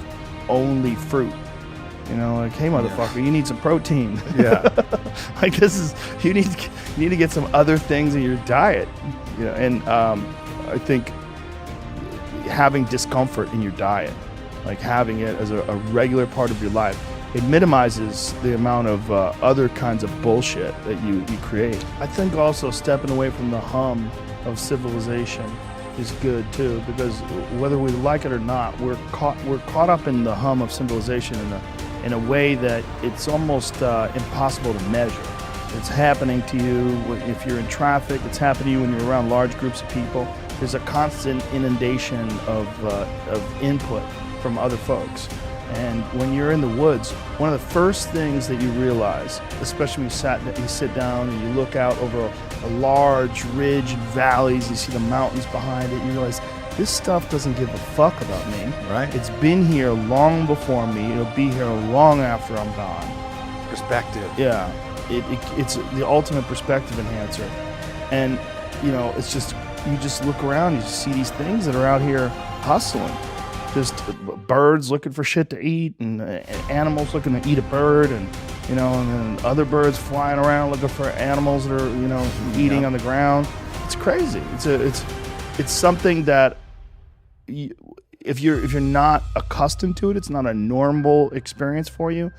only fruit. You know, like, hey, motherfucker, you need some protein. Yeah. Like you need to get some other things in your diet. You know, and I think having discomfort in your diet, like having it as a regular part of your life, it minimizes the amount of other kinds of bullshit that you create. I think also stepping away from the hum of civilization is good too, because whether we like it or not, we're caught up in the hum of civilization in a way that it's almost impossible to measure. It's happening to you if you're in traffic. It's happening to you when you're around large groups of people. There's a constant inundation of input from other folks. And when you're in the woods, one of the first things that you realize, especially when you sit down and you look out over a large ridge and valleys, you see the mountains behind it, you realize this stuff doesn't give a fuck about me. Right. It's been here long before me. It'll be here long after I'm gone. Perspective. Yeah. It's the ultimate perspective enhancer. And, you know, it's just, you just look around, you just see these things that are out here hustling. Just birds looking for shit to eat, and animals looking to eat a bird, and you know, and then other birds flying around looking for animals that are, you know, eating on the ground. It's crazy. It's something that if you're not accustomed to it, it's not a normal experience for you.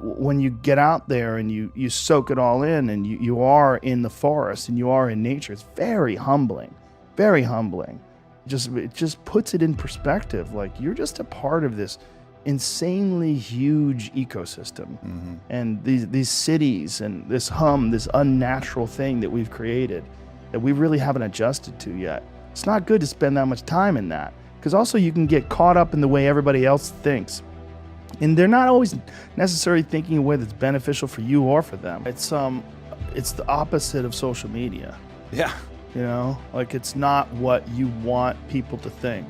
When you get out there and you soak it all in, and you are in the forest and you are in nature, it's very humbling, very humbling. It just puts it in perspective. Like, you're just a part of this insanely huge ecosystem. Mm-hmm. And these cities and this hum, this unnatural thing that we've created that we really haven't adjusted to yet. It's not good to spend that much time in that, because also you can get caught up in the way everybody else thinks. And they're not always necessarily thinking a way that's beneficial for you or for them. It's the opposite of social media. Yeah. You know, like, it's not what you want people to think.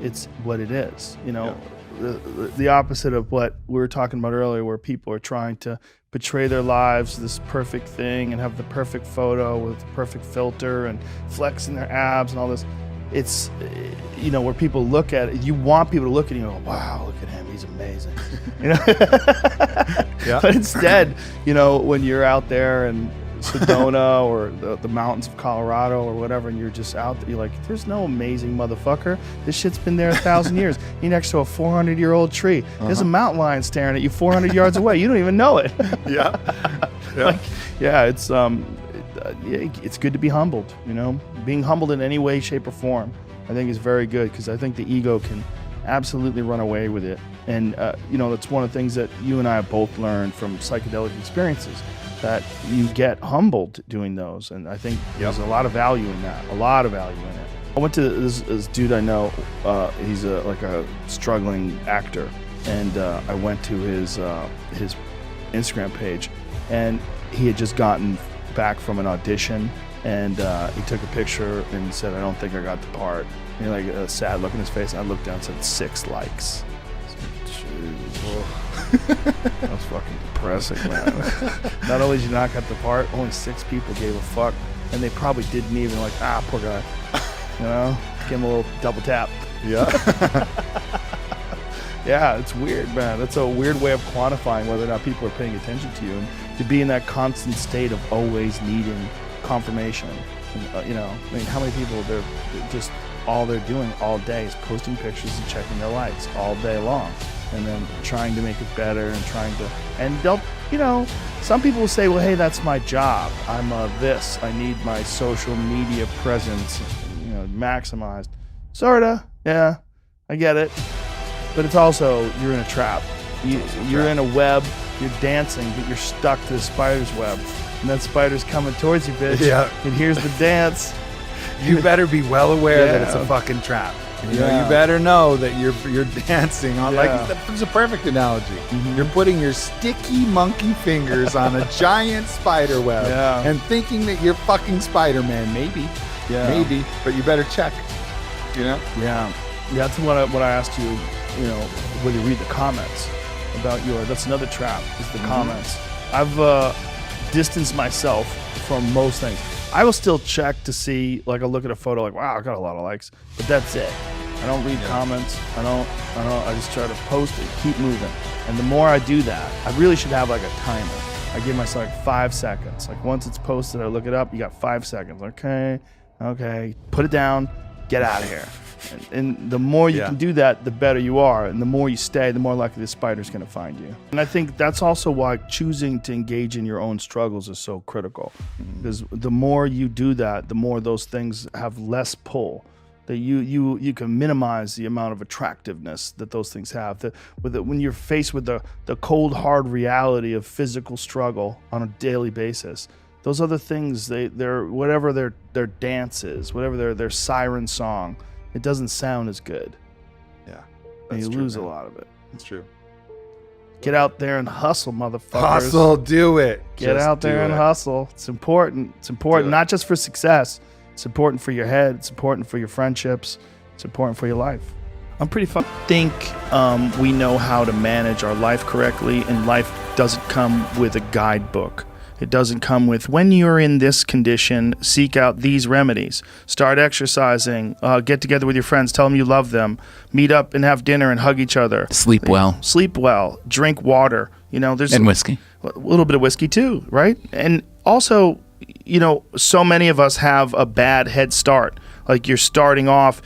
It's what it is, you know. Yeah. The opposite of what we were talking about earlier, where people are trying to portray their lives this perfect thing and have the perfect photo with the perfect filter and flexing their abs and all this. It's, you know, where people look at it, you want people to look at you and go, wow, look at him, he's amazing. You know? Yeah. But instead, you know, when you're out there and Sedona or the mountains of Colorado or whatever, and you're just out there, you're like, there's no amazing motherfucker. This shit's been there 1,000 years. You're next to a 400-year-old tree. There's a mountain lion staring at you 400 yards away. You don't even know it. Yeah. Yeah. Like, yeah, it's good to be humbled, you know. Being humbled in any way, shape, or form, I think is very good, because I think the ego can absolutely run away with it. And, you know, that's one of the things that you and I have both learned from psychedelic experiences, that you get humbled doing those. And I think there's a lot of value in that, I went to this dude I know, he's like a struggling actor, and I went to his Instagram page, and he had just gotten back from an audition, and he took a picture and said, I don't think I got the part. And like a sad look in his face, and I looked down and said 6 likes. That was fucking depressing, man. Not only did you not get the part, only 6 people gave a fuck, and they probably didn't even, like, poor guy. You know, give him a little double tap. Yeah. Yeah, it's weird, man. That's a weird way of quantifying whether or not people are paying attention to you, and to be in that constant state of always needing confirmation. And, you know, I mean, how many people they're just all they're doing all day is posting pictures and checking their likes all day long, and then trying to make it better and they'll, you know, some people will say, well, hey, that's my job. I'm this. I need my social media presence, you know, maximized. Sorta, yeah, I get it. But it's also, you're in a trap. You're in a web, you're dancing, but you're stuck to the spider's web. And that spider's coming towards you, bitch. Yeah. And here's the dance. You better be well aware that it's a fucking trap. You know, you better know that you're dancing on like it's a perfect analogy. You're putting your sticky monkey fingers on a giant spider web and thinking that you're fucking Spider-Man. Maybe, but you better check. You know? Yeah. That's what I asked you. You know, when you read the comments about that's another trap is the comments. I've distanced myself from most things. I will still check to see, like, I'll look at a photo, like, wow, I got a lot of likes, but that's it. I don't read comments. I just try to post it, keep moving. And the more I do that, I really should have like a timer. I give myself like 5 seconds. Like once it's posted, I look it up, you got 5 seconds. Okay, put it down, get out of here. And the more you can do that, the better you are. And the more you stay, the more likely the spider's going to find you. And I think that's also why choosing to engage in your own struggles is so critical. Because the more you do that, the more those things have less pull. That you can minimize the amount of attractiveness that those things have. When you're faced with the cold, hard reality of physical struggle on a daily basis, those other things, they're whatever their dance is, whatever their siren song, it doesn't sound as good. Yeah. And you lose a lot of it. That's true. Get out there and hustle, motherfuckers. Hustle, do it. Get out there and hustle. It's important. It's important not just for success. It's important for your head. It's important for your friendships. It's important for your life. I'm pretty think we know how to manage our life correctly, and life doesn't come with a guidebook. It doesn't come with, when you're in this condition, seek out these remedies. Start exercising, get together with your friends, tell them you love them, meet up and have dinner and hug each other. Sleep well. Sleep well, drink water. You know, there's and whiskey. A little bit of whiskey too, right? And also, you know, so many of us have a bad head start. Like you're starting off,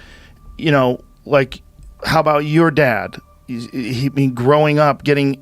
you know, like how about your dad? He been growing up, getting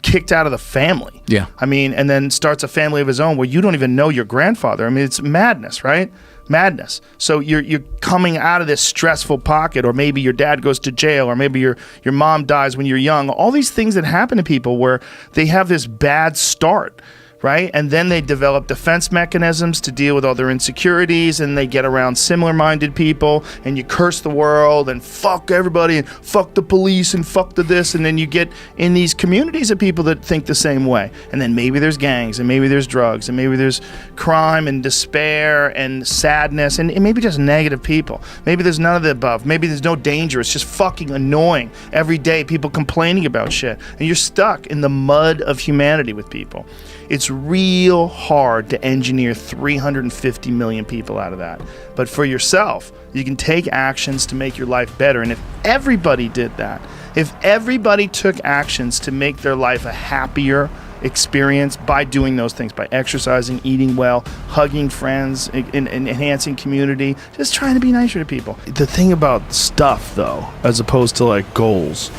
kicked out of the family. Yeah. I mean, and then starts a family of his own where you don't even know your grandfather. I mean, it's madness, right? Madness. So you're coming out of this stressful pocket, or maybe your dad goes to jail, or maybe your mom dies when you're young. All these things that happen to people where they have this bad start. Right? And then they develop defense mechanisms to deal with all their insecurities, and they get around similar-minded people, and you curse the world and fuck everybody and fuck the police and fuck the this, and then you get in these communities of people that think the same way. And then maybe there's gangs, and maybe there's drugs, and maybe there's crime and despair and sadness, and maybe just negative people. Maybe there's none of the above. Maybe there's no danger. It's just fucking annoying. Every day people complaining about shit, and you're stuck in the mud of humanity with people. It's real hard to engineer 350 million people out of that. But for yourself, you can take actions to make your life better. And if everybody did that, if everybody took actions to make their life a happier experience by doing those things, by exercising, eating well, hugging friends, and enhancing community, just trying to be nicer to people. The thing about stuff, though, as opposed to like goals,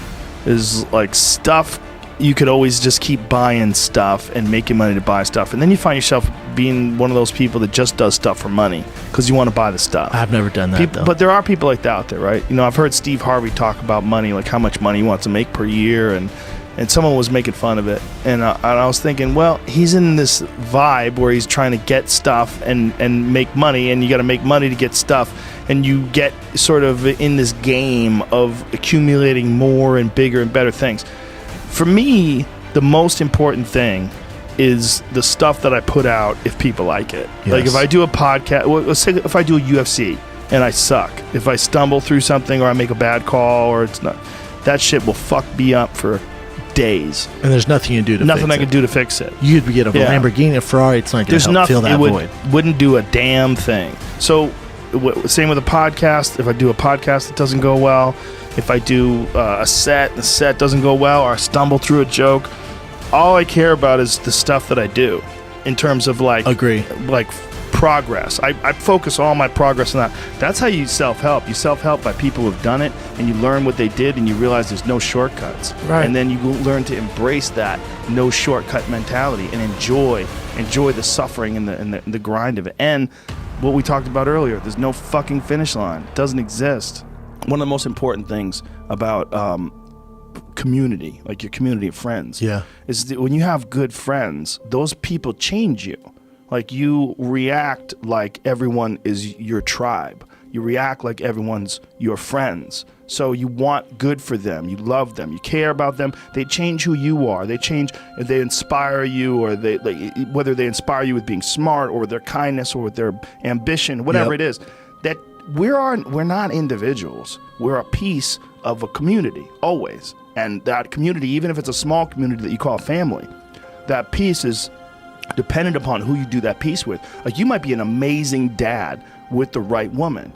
is like stuff. You could always just keep buying stuff and making money to buy stuff. And then you find yourself being one of those people that just does stuff for money because you want to buy the stuff. I've never done that, though. But there are people like that out there, right? You know, I've heard Steve Harvey talk about money, like how much money he wants to make per year. And someone was making fun of it. And I was thinking, well, he's in this vibe where he's trying to get stuff and make money. And you got to make money to get stuff. And you get sort of in this game of accumulating more and bigger and better things. For me, the most important thing is the stuff that I put out if people like it. Yes. Like if I do a podcast, well, let's say if I do a UFC and I suck, if I stumble through something or I make a bad call or it's not, that shit will fuck me up for days. And there's nothing you can do to nothing fix I can do to fix it. You'd get a Lamborghini, a Ferrari, it's not going to help fill that void. Wouldn't do a damn thing. So same with a podcast. If I do a podcast that doesn't go well, if I do a set, the set doesn't go well, or I stumble through a joke, all I care about is the stuff that I do in terms of like progress. I focus all my progress on that. That's how you self-help. You self-help by people who've done it, and you learn what they did, and you realize there's no shortcuts. Right. And then you learn to embrace that no shortcut mentality and enjoy the suffering and the grind of it. And what we talked about earlier, there's no fucking finish line. It doesn't exist. One of the most important things about community, like your community of friends, is that when you have good friends, those people change you. Like you react like everyone is your tribe. You react like everyone's your friends. So you want good for them. You love them. You care about them. They change who you are. They change, they inspire you, or whether they inspire you with being smart or with their kindness or with their ambition, whatever it is. That we're not individuals. We're a piece of a community, always. And that community, even if it's a small community that you call family, that piece is dependent upon who you do that piece with. Like, you might be an amazing dad with the right woman,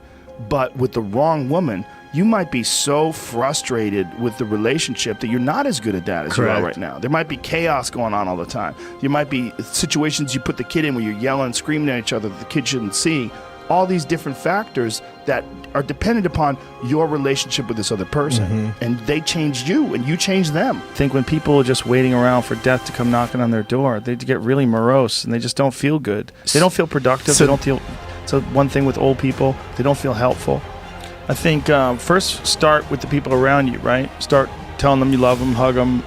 but with the wrong woman, you might be so frustrated with the relationship that you're not as good a dad as you are right now. There might be chaos going on all the time. There might be situations you put the kid in where you're yelling and screaming at each other that the kid shouldn't see. All these different factors that are dependent upon your relationship with this other person. And they change you and you change them. I think when people are just waiting around for death to come knocking on their door, they get really morose and they just don't feel good. They don't feel productive. They don't feel... So one thing with old people, they don't feel helpful. I think first start with the people around you, right? Start telling them you love them, hug them,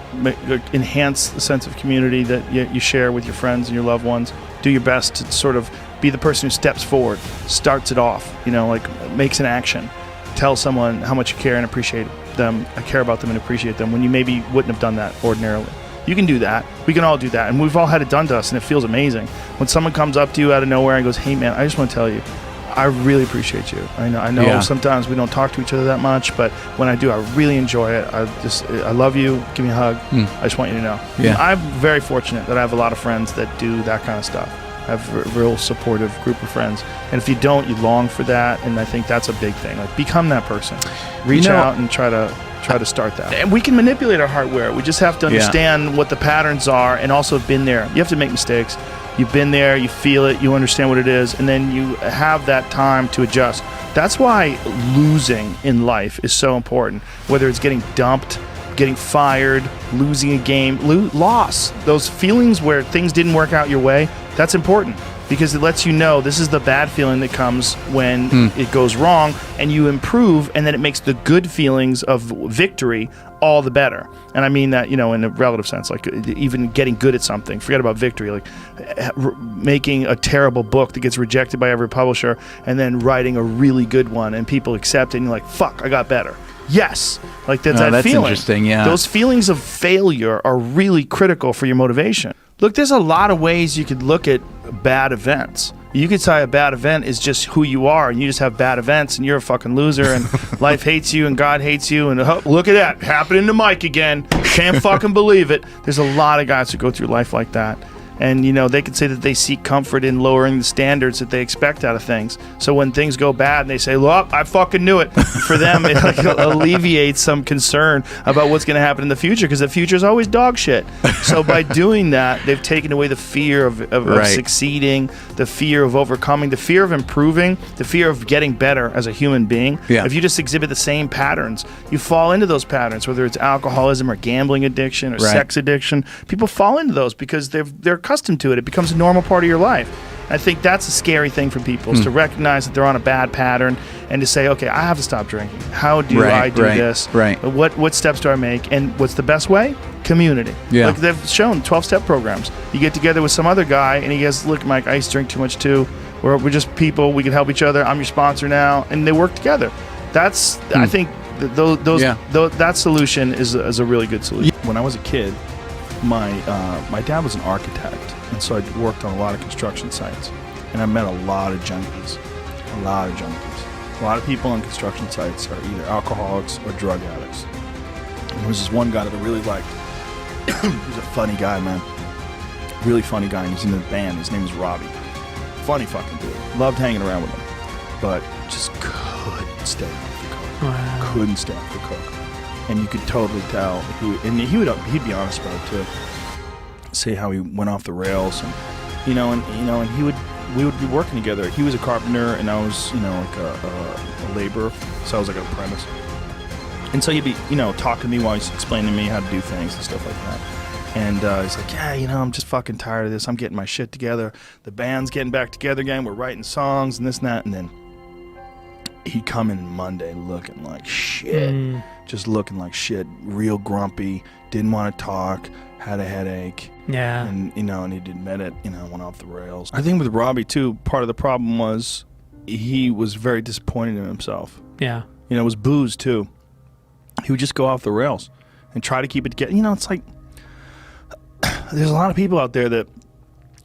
enhance the sense of community that you share with your friends and your loved ones. Do your best to sort of be the person who steps forward, starts it off, like makes an action. Tell someone how much you care and appreciate them. I care about them and appreciate them when you maybe wouldn't have done that ordinarily. You can do that. We can all do that. And we've all had it done to us, and it feels amazing. When someone comes up to you out of nowhere and goes, hey, man, I just want to tell you, I really appreciate you. I know sometimes we don't talk to each other that much, but when I do, I really enjoy it. I love you. Give me a hug. I just want you to know. Yeah. I'm very fortunate that I have a lot of friends that do that kind of stuff. I have a real supportive group of friends. And if you don't, you long for that. And I think that's a big thing. Like, become that person. Reach out and try to start that. And we can manipulate our hardware. We just have to understand what the patterns are and also have been there. You have to make mistakes. You've been there, you feel it, you understand what it is, and then you have that time to adjust. That's why losing in life is so important. Whether it's getting dumped, getting fired, losing a game, loss. Those feelings where things didn't work out your way, that's important. Because it lets you know this is the bad feeling that comes when it goes wrong, and you improve, and then it makes the good feelings of victory all the better. And I mean that, in a relative sense, like even getting good at something. Forget about victory, like making a terrible book that gets rejected by every publisher, and then writing a really good one, and people accept it, and you're like, fuck, I got better. Yes, like that's feeling. Interesting. Yeah, those feelings of failure are really critical for your motivation. Look, there's a lot of ways you could look at bad events. You could say a bad event is just who you are, and you just have bad events, and you're a fucking loser, and life hates you, and God hates you, and look at that, happening to Mike again. Can't fucking believe it. There's a lot of guys who go through life like that. And, they could say that they seek comfort in lowering the standards that they expect out of things. So when things go bad and they say, look, I fucking knew it. For them, it alleviates some concern about what's going to happen in the future, because the future is always dog shit. So by doing that, they've taken away the fear of succeeding, the fear of overcoming, the fear of improving, the fear of getting better as a human being. Yeah. If you just exhibit the same patterns, you fall into those patterns, whether it's alcoholism or gambling addiction or sex addiction. People fall into those because they're accustomed to it. It becomes a normal part of your life. I think that's a scary thing for people, is to recognize that they're on a bad pattern and to say, okay, I have to stop drinking. How do I do this? What steps do I make? And what's the best way? Community. Yeah. Like they've shown 12-step programs. You get together with some other guy and he goes, look, Mike, I used to drink too much too. We're just people. We can help each other. I'm your sponsor now. And they work together. That's, I think, that solution is a really good solution. When I was a kid, my dad was an architect, and so I worked on a lot of construction sites, and I met a lot of junkies. A lot of people on construction sites are either alcoholics or drug addicts. And there was this one guy that I really liked. He was a funny guy, man. Really funny guy. He was in the band. His name was Robbie. Funny fucking dude. Loved hanging around with him, but just couldn't stay off the coke. Wow. Couldn't stay off the coke. And you could totally tell. He'd be honest about it too. Say how he went off the rails, and we would be working together. He was a carpenter, and I was like a laborer, so I was like an apprentice. And so he'd be talking to me while he's explaining to me how to do things and stuff like that. And he's like, yeah, I'm just fucking tired of this. I'm getting my shit together. The band's getting back together again. We're writing songs and this and that. And then he'd come in Monday looking like shit. Just looking like shit, real grumpy, didn't want to talk, had a headache. Yeah. And, and he'd admit it, went off the rails. I think with Robbie, too, part of the problem was he was very disappointed in himself. Yeah. You know, it was booze too. He would just go off the rails and try to keep it together. You know, it's like there's a lot of people out there that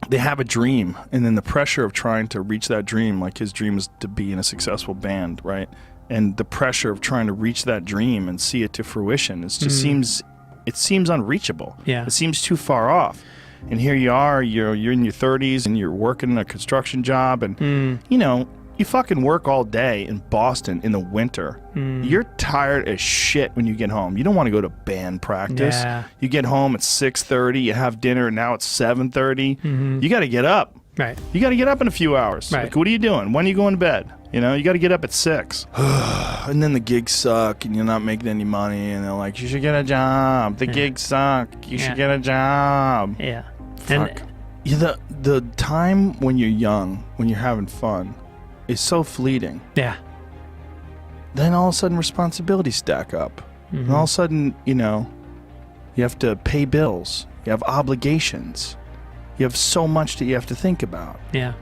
they have a dream, and then the pressure of trying to reach that dream, like his dream is to be in a successful band, right? And the pressure of trying to reach that dream and see it to fruition, it just seems unreachable. Yeah. It seems too far off. And here you are, you're in your 30s and you're working in a construction job, and you know, you fucking work all day in Boston in the winter. You're tired as shit when you get home. You don't want to go to band practice. Yeah. You get home at 6:30, you have dinner, and now it's 7:30. You got to get up. Right. You got to get up in a few hours. Right. Like, what are you doing? When are you going to bed? You know, you got to get up at 6. And then the gigs suck, and you're not making any money, and they're like, you should get a job. The gigs suck. You should get a job. Yeah. Fuck. The time when you're young, when you're having fun, is so fleeting. Yeah. Then all of a sudden responsibilities stack up. And all of a sudden, you know, you have to pay bills. You have obligations. You have so much that you have to think about. Yeah.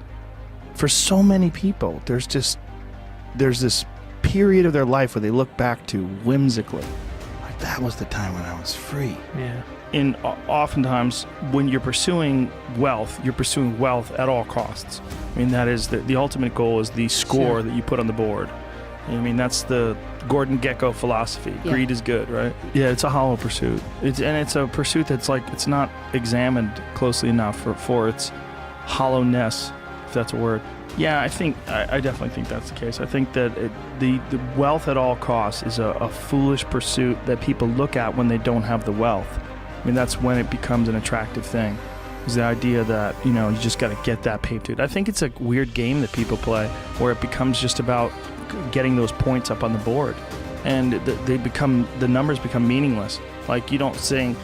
For so many people, there's this period of their life where they look back to whimsically. Like, that was the time when I was free. Yeah. And oftentimes, when you're pursuing wealth at all costs. I mean, that is the ultimate goal is the score that you put on the board. I mean, that's the Gordon Gekko philosophy. Yeah. Greed is good, right? Yeah, it's a hollow pursuit. It's a pursuit that's like, it's not examined closely enough for its hollowness, if that's a word. Yeah, I definitely think that's the case. I think that the wealth at all costs is a foolish pursuit that people look at when they don't have the wealth. I mean, that's when it becomes an attractive thing. Is the idea that, you know, you just got to get that paper. I think it's a weird game that people play where it becomes just about getting those points up on the board, and the numbers become meaningless. Like, you don't think,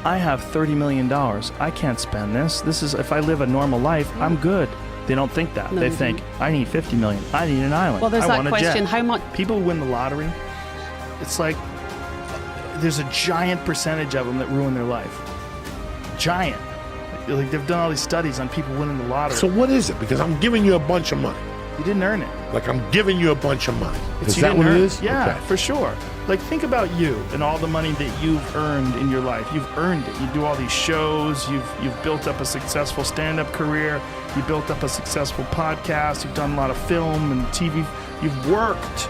I have $30 million. I can't spend this. This is, if I live a normal life, I'm good. They don't think that. No, they think, I need $50 million. I need an island. Well, there's I that want a question, jet. how much... People who win the lottery, it's like there's a giant percentage of them that ruin their life. Giant. Like, they've done all these studies on people winning the lottery. So what is it? Because I'm giving you a bunch of money. You didn't earn it. Like, I'm giving you a bunch of money. It's Is you that didn't what it earn is? Yeah, Okay. for sure. Like, think about you and all the money that you've earned in your life. You've earned it. You do all these shows. You've built up a successful stand-up career. You built up a successful podcast. You've done a lot of film and TV. You've worked,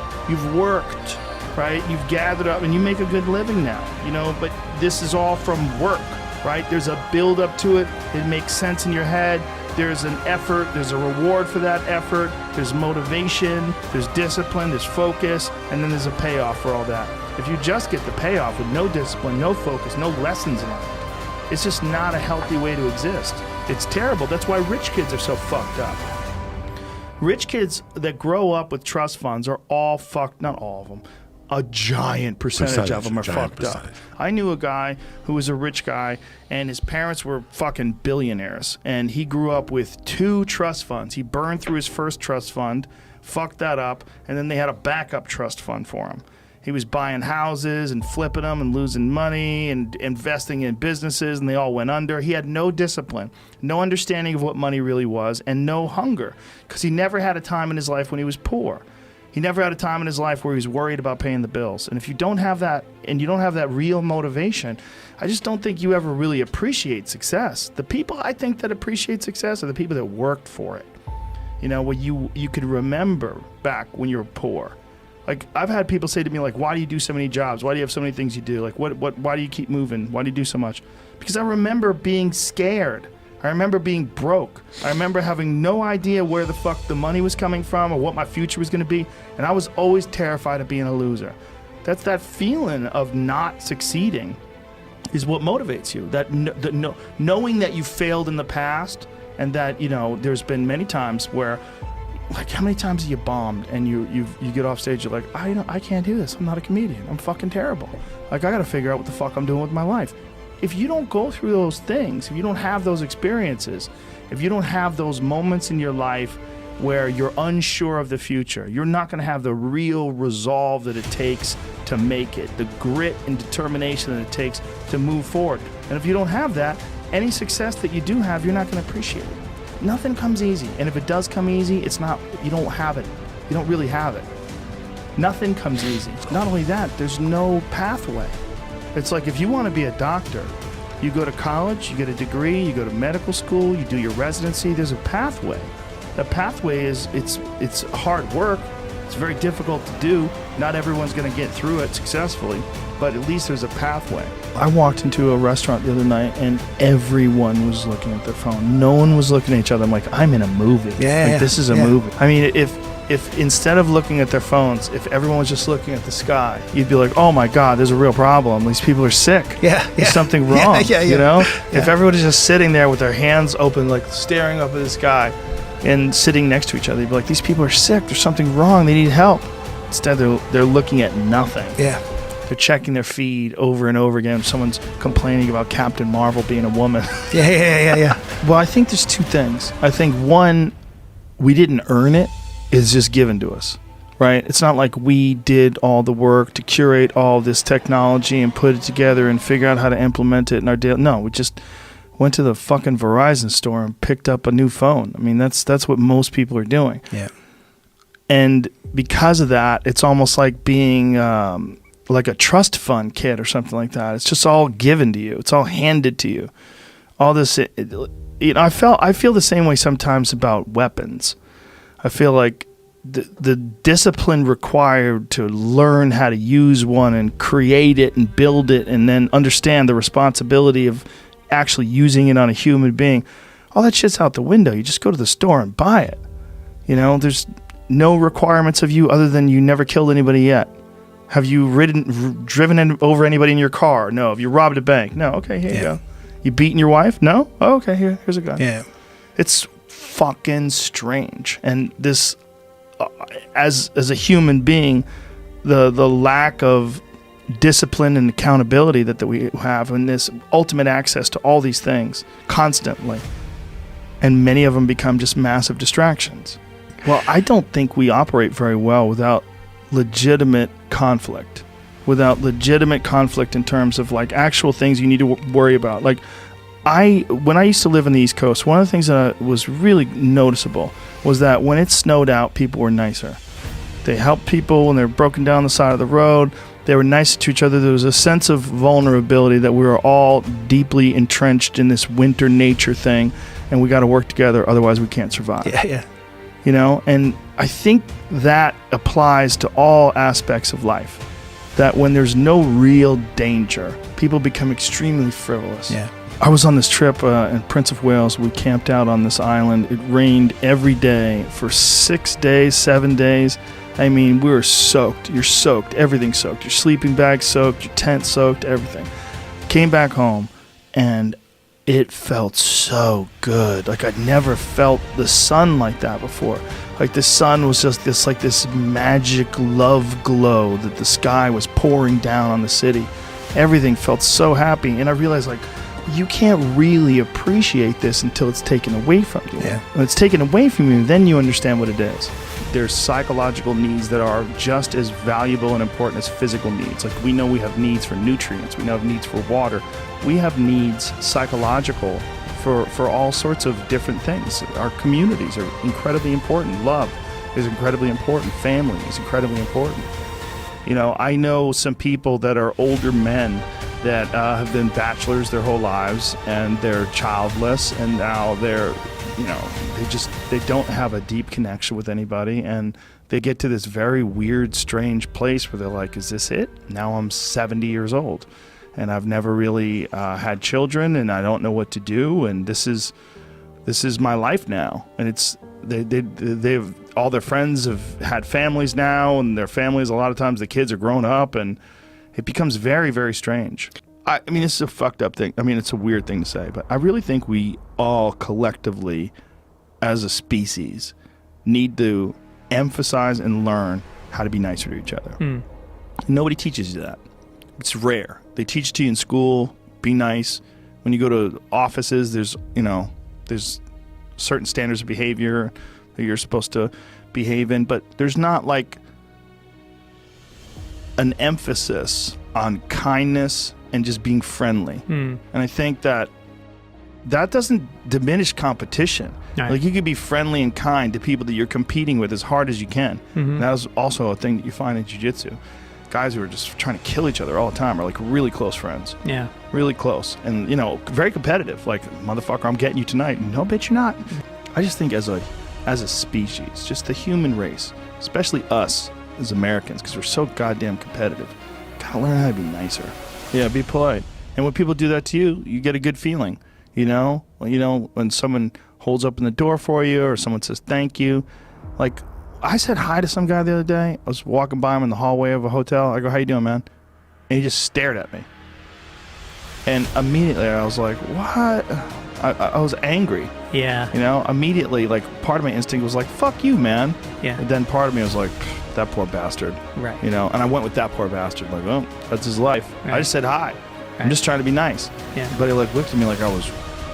right? You've gathered up, and you make a good living now, you know, but this is all from work, right? There's a build-up to it. It makes sense in your head. There's an effort, there's a reward for that effort, there's motivation, there's discipline, there's focus, and then there's a payoff for all that. If you just get the payoff with no discipline, no focus, no lessons in it, it's just not a healthy way to exist. It's terrible. That's why rich kids are so fucked up. Rich kids that grow up with trust funds are all fucked, not all of them. A giant percentage of them are fucked up. I knew a guy who was a rich guy, and his parents were fucking billionaires, and he grew up with 2 trust funds. He burned through his first trust fund, fucked that up, and then they had a backup trust fund for him. He was buying houses and flipping them and losing money and investing in businesses, and they all went under. He had no discipline, no understanding of what money really was, and no hunger, because he never had a time in his life when he was poor. He never had a time in his life where he was worried about paying the bills. And if you don't have that, and you don't have that real motivation, I just don't think you ever really appreciate success. The people I think that appreciate success are the people that worked for it. You know, where you could remember back when you were poor. Like, I've had people say to me, like, why do you do so many jobs? Why do you have so many things you do? Like, why do you keep moving? Why do you do so much? Because I remember being scared. I remember being broke. I remember having no idea where the fuck the money was coming from or what my future was going to be. And I was always terrified of being a loser. That's that feeling of not succeeding is what motivates you. That knowing that you failed in the past, and that, you know, there's been many times where, like, how many times have you bombed and you get off stage, you're like, I can't do this. I'm not a comedian. I'm fucking terrible. Like, I got to figure out what the fuck I'm doing with my life. If you don't go through those things, if you don't have those experiences, if you don't have those moments in your life where you're unsure of the future, you're not going to have the real resolve that it takes to make it, the grit and determination that it takes to move forward. And if you don't have that, any success that you do have, you're not going to appreciate it. Nothing comes easy. And if it does come easy, it's not, you don't have it. You don't really have it. Nothing comes easy. Not only that, there's no pathway. It's like if you want to be a doctor, you go to college, you get a degree, you go to medical school, you do your residency, there's a pathway. That pathway is, it's hard work. It's very difficult to do. Not everyone's going to get through it successfully, but at least there's a pathway. I walked into a restaurant the other night and everyone was looking at their phone. No one was looking at each other. I'm like, I'm in a movie. This is a movie. I mean, if instead of looking at their phones, if everyone was just looking at the sky, you'd be like, oh my God, there's a real problem. These people are sick. There's something wrong. You know? If everybody's just sitting there with their hands open, like staring up at the sky and sitting next to each other, you'd be like, these people are sick. There's something wrong. They need help. Instead, they're looking at nothing. They're checking their feed over and over again. Someone's complaining about Captain Marvel being a woman. Well, I think there's two things. I think one, we didn't earn it. Is just given to us, right? It's not like we did all the work to curate all this technology and put it together and figure out how to implement it in our daily. No, we just went to the fucking Verizon store and picked up a new phone. I mean, that's what most people are doing. And because of that, it's almost like being like a trust fund kid or something like that. It's just all given to you. It's all handed to you. All this, you know, I feel the same way sometimes about weapons. I feel like the discipline required to learn how to use one and create it and build it and then understand the responsibility of actually using it on a human being, all that shit's out the window. You just go to the store and buy it. You know, there's no requirements of you other than you never killed anybody yet. Have you driven over anybody in your car? No. Have you robbed a bank? No. Okay, here you go. You beaten your wife? No? Oh, okay, here's a gun. It's fucking strange. And this as a human being, the lack of discipline and accountability that we have, and this ultimate access to all these things constantly, and many of them become just massive distractions. Well, I don't think we operate very well without legitimate conflict in terms of like actual things you need to worry about. Like when I used to live on the East Coast, one of the things that was really noticeable was that when it snowed out, people were nicer. They helped people when they were broken down the side of the road. They were nice to each other. There was a sense of vulnerability that we were all deeply entrenched in this winter nature thing, and we got to work together, otherwise we can't survive. You know, and I think that applies to all aspects of life. That when there's no real danger, people become extremely frivolous. I was on this trip in Prince of Wales. We camped out on this island. It rained every day for 6 days, 7 days. I mean, we were soaked. You're soaked. Everything's soaked. Your sleeping bag soaked. Your tent soaked. Everything. Came back home, and it felt so good. Like I'd never felt the sun like that before. Like the sun was just this magic love glow that the sky was pouring down on the city. Everything felt so happy, and I realized like, you can't really appreciate this until it's taken away from you. When it's taken away from you, then you understand what it is. There's psychological needs that are just as valuable and important as physical needs. Like we know we have needs for nutrients, we know have needs for water. We have needs psychological for all sorts of different things. Our communities are incredibly important. Love is incredibly important. Family is incredibly important. You know, I know some people that are older men that have been bachelors their whole lives, and they're childless, and now they're, you know, they don't have a deep connection with anybody, and they get to this very weird, strange place where they're like, is this it? Now I'm 70 years old, and I've never really had children, and I don't know what to do, and this is my life now. And it's they've all their friends have had families now, and their families, a lot of times the kids are grown up, and it becomes very, very strange. I mean, this is a fucked up thing. I mean, it's a weird thing to say, but I really think we all collectively, as a species, need to emphasize and learn how to be nicer to each other. Nobody teaches you that. It's rare. They teach it to you in school, be nice. When you go to offices, there's certain standards of behavior that you're supposed to behave in, but there's not like an emphasis on kindness and just being friendly. And I think that doesn't diminish competition. Right. Like you could be friendly and kind to people that you're competing with as hard as you can. And that was also a thing that you find in jiu-jitsu. Guys who are just trying to kill each other all the time are like really close friends. Yeah. Really close. And, you know, very competitive. Like, motherfucker, I'm getting you tonight. No, bitch, you're not. I just think as a species, just the human race, especially us as Americans, because we're so goddamn competitive, gotta learn how to be nicer. Yeah, be polite. And when people do that to you, you get a good feeling. You know, when someone holds open the door for you or someone says thank you. Like, I said hi to some guy the other day. I was walking by him in the hallway of a hotel. I go, how you doing, man? And he just stared at me. And immediately I was like, what? I was angry. Yeah. You know, immediately, like, part of my instinct was like, fuck you, man. Yeah. And then part of me was like, that poor bastard. Right. You know, and I went with that poor bastard. Like, oh, that's his life. Right. I just said hi. I'm just trying to be nice. Yeah. But he like looked at me like I was,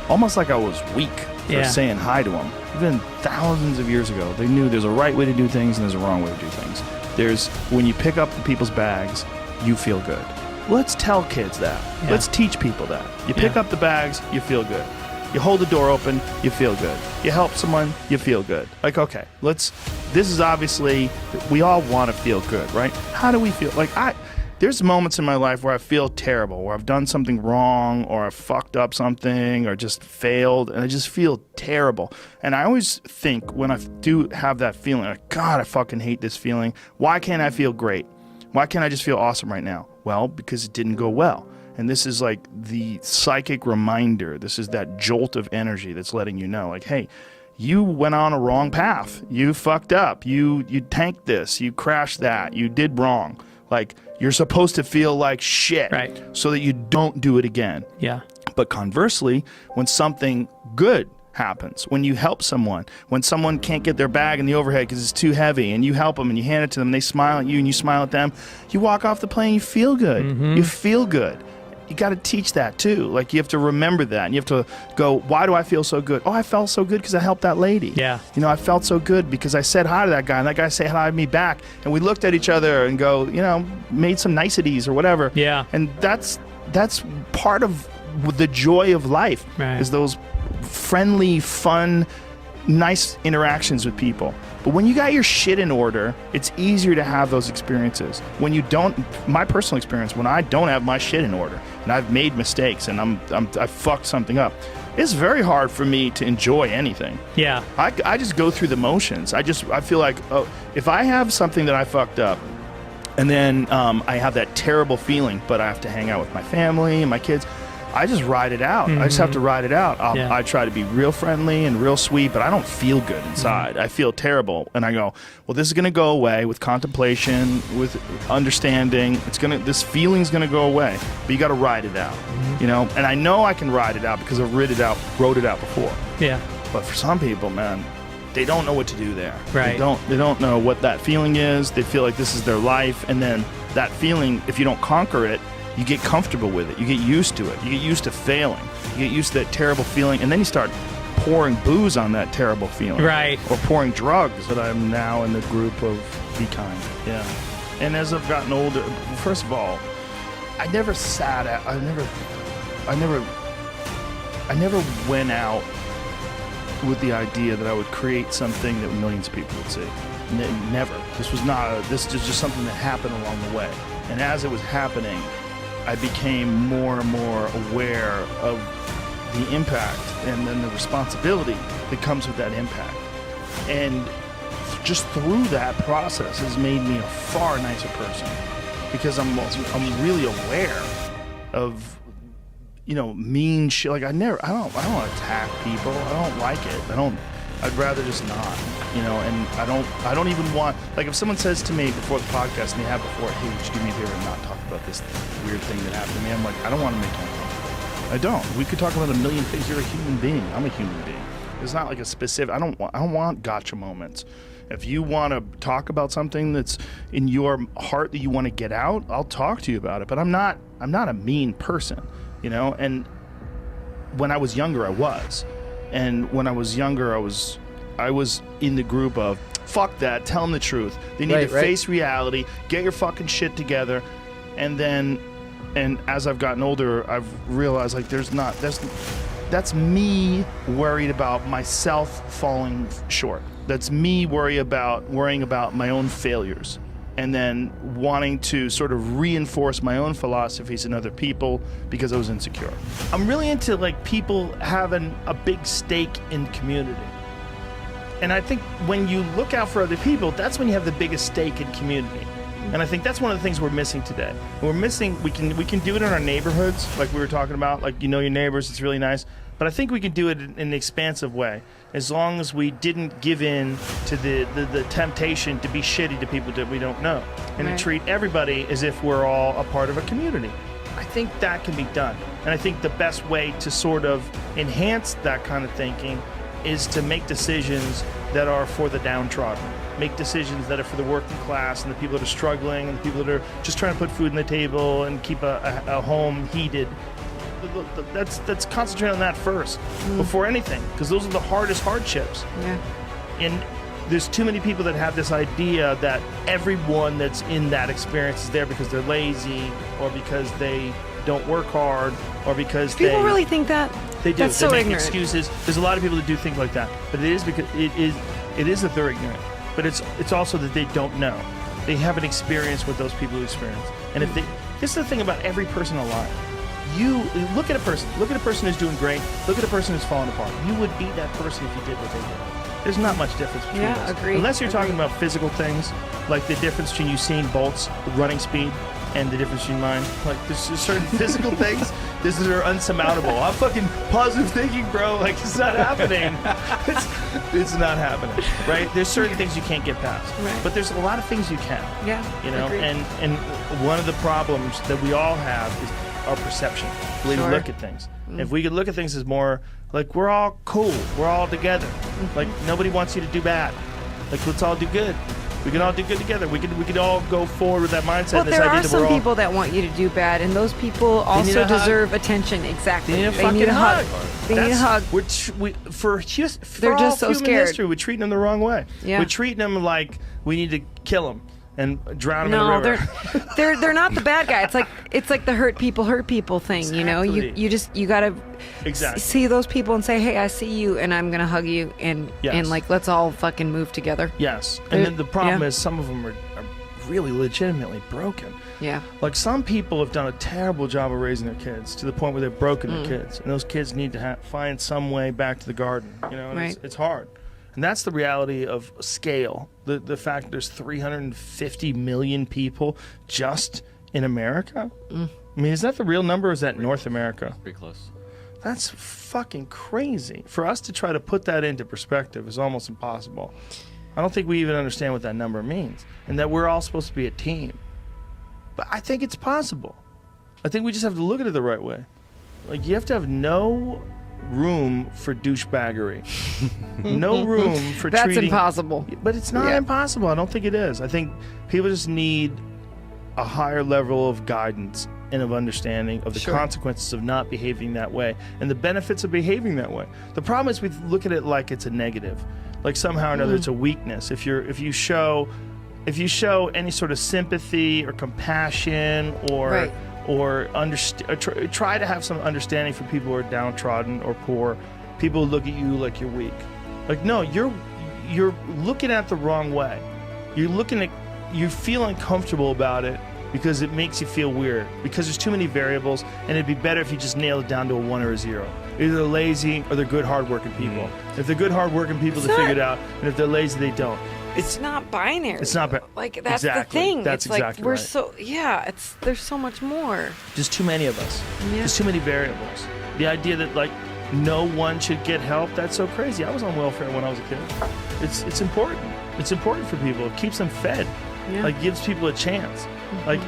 almost like I was weak for saying hi to him. Even thousands of years ago, they knew there's a right way to do things and there's a wrong way to do things. There's, when you pick up the people's bags, you feel good. Let's tell kids that. Yeah. Let's teach people that. You pick up the bags, you feel good. You hold the door open, you feel good. You help someone, you feel good. Like, okay, this is obviously, we all want to feel good, right? How do we feel? Like, there's moments in my life where I feel terrible, where I've done something wrong, or I've fucked up something, or just failed, and I just feel terrible. And I always think when I do have that feeling, like, God, I fucking hate this feeling. Why can't I feel great? Why can't I just feel awesome right now? Well, because it didn't go well. And this is like the psychic reminder. This is that jolt of energy that's letting you know, like, hey, you went on a wrong path. You fucked up. You tanked this. You crashed that. You did wrong. Like, you're supposed to feel like shit, right, so that you don't do it again. Yeah. But conversely, when something good happens, when you help someone, when someone can't get their bag in the overhead because it's too heavy, and you help them and you hand it to them, and they smile at you and you smile at them, you walk off the plane, you feel good. You feel good. You got to teach that too. Like, you have to remember that, and you have to go, why do I feel so good? Oh, I felt so good because I helped that lady. Yeah. You know, I felt so good because I said hi to that guy, and that guy said hi to me back, and we looked at each other and go, you know, made some niceties or whatever. Yeah. And that's part of the joy of life, right, is those friendly, fun, nice interactions with people. But when you got your shit in order, it's easier to have those experiences. When you don't, my personal experience, when I don't have my shit in order and I've made mistakes and I fucked something up, it's very hard for me to enjoy anything. Yeah. I just go through the motions. I feel like, oh, if I have something that I fucked up, and then I have that terrible feeling, but I have to hang out with my family and my kids, I just ride it out. I just have to ride it out. I try to be real friendly and real sweet, but I don't feel good inside. I feel terrible. And I go, well, this is going to go away with contemplation, with understanding. This feeling's going to go away, but you got to ride it out, you know? And I know I can ride it out because I've wrote it out before. Yeah. But for some people, man, they don't know what to do there. Right. They don't know what that feeling is. They feel like this is their life. And then that feeling, if you don't conquer it, you get comfortable with it. You get used to it. You get used to failing. You get used to that terrible feeling, and then you start pouring booze on that terrible feeling. Right. Or pouring drugs. But I'm now in the group of be kind. Yeah. And as I've gotten older, first of all, I never went out with the idea that I would create something that millions of people would see. Never. This was just something that happened along the way. And as it was happening, I became more and more aware of the impact and then the responsibility that comes with that impact. And just through that process has made me a far nicer person, because I'm really aware of, you know, mean shit. Like I don't attack people. I don't like it. I'd rather just not, you know, and I don't even want, like, if someone says to me before the podcast and they have before, hey, would you do me a favor and not talk about this weird thing that happened to me? I'm like, I don't want to make you uncomfortable. I don't. We could talk about a million things. You're a human being. I'm a human being. It's not like a specific, I don't want gotcha moments. If you want to talk about something that's in your heart that you want to get out, I'll talk to you about it. But I'm not a mean person, you know? And when I was younger, I was. And when I was younger, I was in the group of, fuck that, tell them the truth. They need to face reality, get your fucking shit together. And as I've gotten older, I've realized, like, that's that's me worried about myself falling short. That's me worrying about my own failures, and then wanting to sort of reinforce my own philosophies in other people because I was insecure. I'm really into like people having a big stake in community. And I think when you look out for other people, that's when you have the biggest stake in community. And I think that's one of the things we're missing today. We can do it in our neighborhoods, like we were talking about, like you know your neighbors, it's really nice. But I think we can do it in an expansive way, as long as we didn't give in to the temptation to be shitty to people that we don't know, and to treat everybody as if we're all a part of a community. I think that can be done. And I think the best way to sort of enhance that kind of thinking is to make decisions that are for the downtrodden. Make decisions that are for the working class and the people that are struggling and the people that are just trying to put food on the table and keep a home heated. That's concentrate on that first before anything, because those are the hardest hardships. Yeah. And there's too many people that have this idea that everyone that's in that experience is there because they're lazy or because they don't work hard or because people really think that. They do. That's they so make ignorant. excuses. There's a lot of people that do think like that, but it is because it is that they're ignorant. But it's also that they don't know. They haven't experienced what those people experience. And if they, this is the thing about every person alive. You look at a person who's doing great. Look at a person who's falling apart. You would be that person if you did what they did. There's not much difference between us. Agreed. Unless you're talking about physical things, like the difference between Usain Bolt's running speed and the difference between mine. Like there's just certain physical things that are unsurmountable. I'm fucking positive thinking, bro. Like it's not happening. It's not happening, right? There's certain things you can't get past, but there's a lot of things you can. Yeah, you know. agreed. And one of the problems that we all have is our perception. The way we look at things. If we could look at things as more like we're all cool, we're all together. Like nobody wants you to do bad. Like let's all do good. We can all do good together. We could all go forward with that mindset. Well, this there idea are that some we're all, people that want you to do bad, and those people also deserve attention. Exactly. They need a fucking hug. They need a hug. For They're just so human scared. history, we're treating them the wrong way. Yeah. We're treating them like we need to kill them and drown them in the river. they're not the bad guy. It's like the hurt people thing. Exactly. You know, you gotta see those people and say, hey, I see you, and I'm gonna hug you, and like let's all fucking move together. Yes, and then the problem is some of them are really legitimately broken. Yeah. Like some people have done a terrible job of raising their kids to the point where they've broken their kids, and those kids need to find some way back to the garden. You know, and it's hard. And that's the reality of scale. The fact that there's 350 million people just in America. I mean, is that the real number or is that North America? Pretty close. That's fucking crazy. For us to try to put that into perspective is almost impossible. I don't think we even understand what that number means. And that we're all supposed to be a team. But I think it's possible. I think we just have to look at it the right way. Like, you have to have no room for douchebaggery. No room for That's treating... impossible. But it's not impossible. I don't think it is. I think people just need a higher level of guidance and of understanding of the consequences of not behaving that way and the benefits of behaving that way. The problem is we look at it like it's a negative. Like somehow or another it's a weakness. If you show any sort of sympathy or compassion or try to have some understanding for people who are downtrodden or poor, people look at you like you're weak. Like, no, you're looking at it the wrong way. You feel uncomfortable about it because it makes you feel weird, because there's too many variables, and it'd be better if you just nailed it down to a 1 or a 0. Either they're lazy or they're good, hardworking people. If they're good, hardworking people, they figure it out, and if they're lazy, they don't. It's not binary. It's not like that's exactly. the thing. That's it's exactly like we're right. so there's so much more. There's too many of us. Yeah. There's too many variables. The idea that like no one should get help, that's so crazy. I was on welfare when I was a kid. It's important. It's important for people. It keeps them fed. Yeah. Like gives people a chance. Like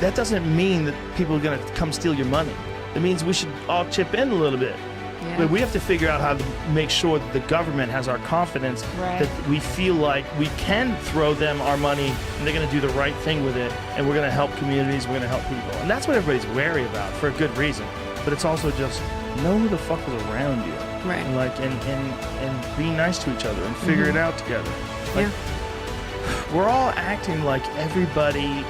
that doesn't mean that people are gonna come steal your money. It means we should all chip in a little bit. Yeah. But we have to figure out how to make sure that the government has our confidence, that we feel like we can throw them our money and they're going to do the right thing with it, and we're going to help communities, we're going to help people. And that's what everybody's wary about for a good reason. But it's also just know who the fuck is around you. Right. And like and be nice to each other and figure it out together. Like, we're all acting like everybody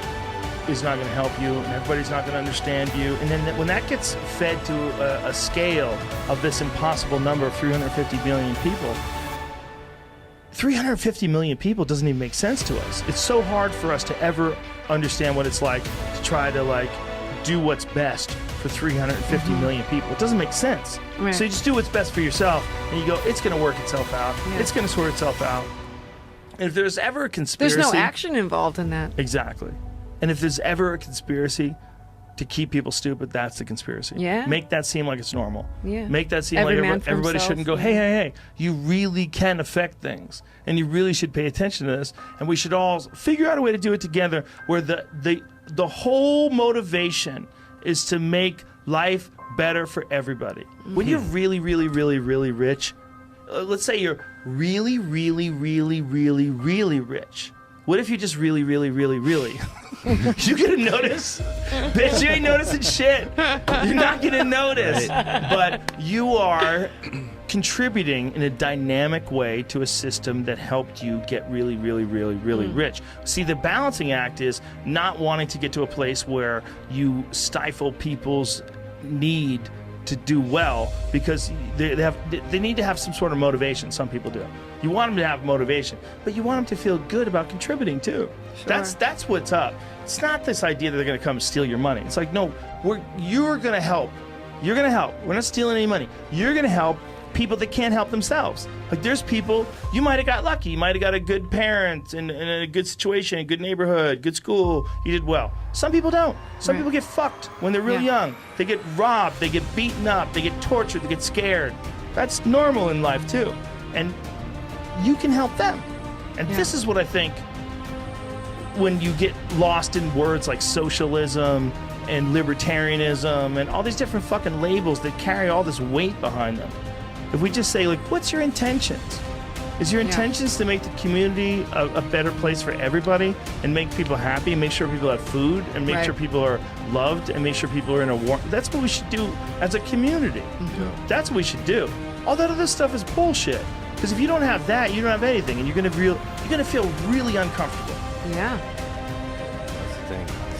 is not going to help you, and everybody's not going to understand you. And then when that gets fed to a scale of this impossible number of 350 million people, 350 million people doesn't even make sense to us. It's so hard for us to ever understand what it's like to try to like do what's best for 350 million people. It doesn't make sense. Right. So you just do what's best for yourself, and you go, it's going to work itself out. Yeah. It's going to sort itself out. And if there's ever a conspiracy... There's no action involved in that. Exactly. And if there's ever a conspiracy to keep people stupid, that's the conspiracy. Yeah. Make that seem like it's normal. Yeah. Make that seem Every like man for everybody himself, shouldn't go, hey, you really can affect things. And you really should pay attention to this. And we should all figure out a way to do it together where the whole motivation is to make life better for everybody. When you're really, really, really, really rich, let's say you're really, really, really, really, really rich. What if you just really, really, really, really? You gonna notice? Bitch, you ain't noticing shit. You're not gonna notice. But you are contributing in a dynamic way to a system that helped you get really, really, really, really rich. See, the balancing act is not wanting to get to a place where you stifle people's need to do well because they need to have some sort of motivation. Some people do. You want them to have motivation, but you want them to feel good about contributing too. Sure. That's what's up. It's not this idea that they're going to come steal your money. It's like, no, you're going to help. You're going to help. We're not stealing any money. You're going to help people that can't help themselves. Like there's people, you might have got lucky. You might have got a good parent in a good situation, a good neighborhood, good school. You did well. Some people don't. Some people get fucked when they're really young. They get robbed. They get beaten up. They get tortured. They get scared. That's normal in life too. And you can help them. And this is what I think when you get lost in words like socialism and libertarianism and all these different fucking labels that carry all this weight behind them. If we just say, like, what's your intentions? Is your intentions to make the community a better place for everybody and make people happy and make sure people have food and make sure people are loved and make sure people are in a warm... That's what we should do as a community. That's what we should do. All that other stuff is bullshit. Because if you don't have that, you don't have anything, and you're gonna feel really uncomfortable. Yeah.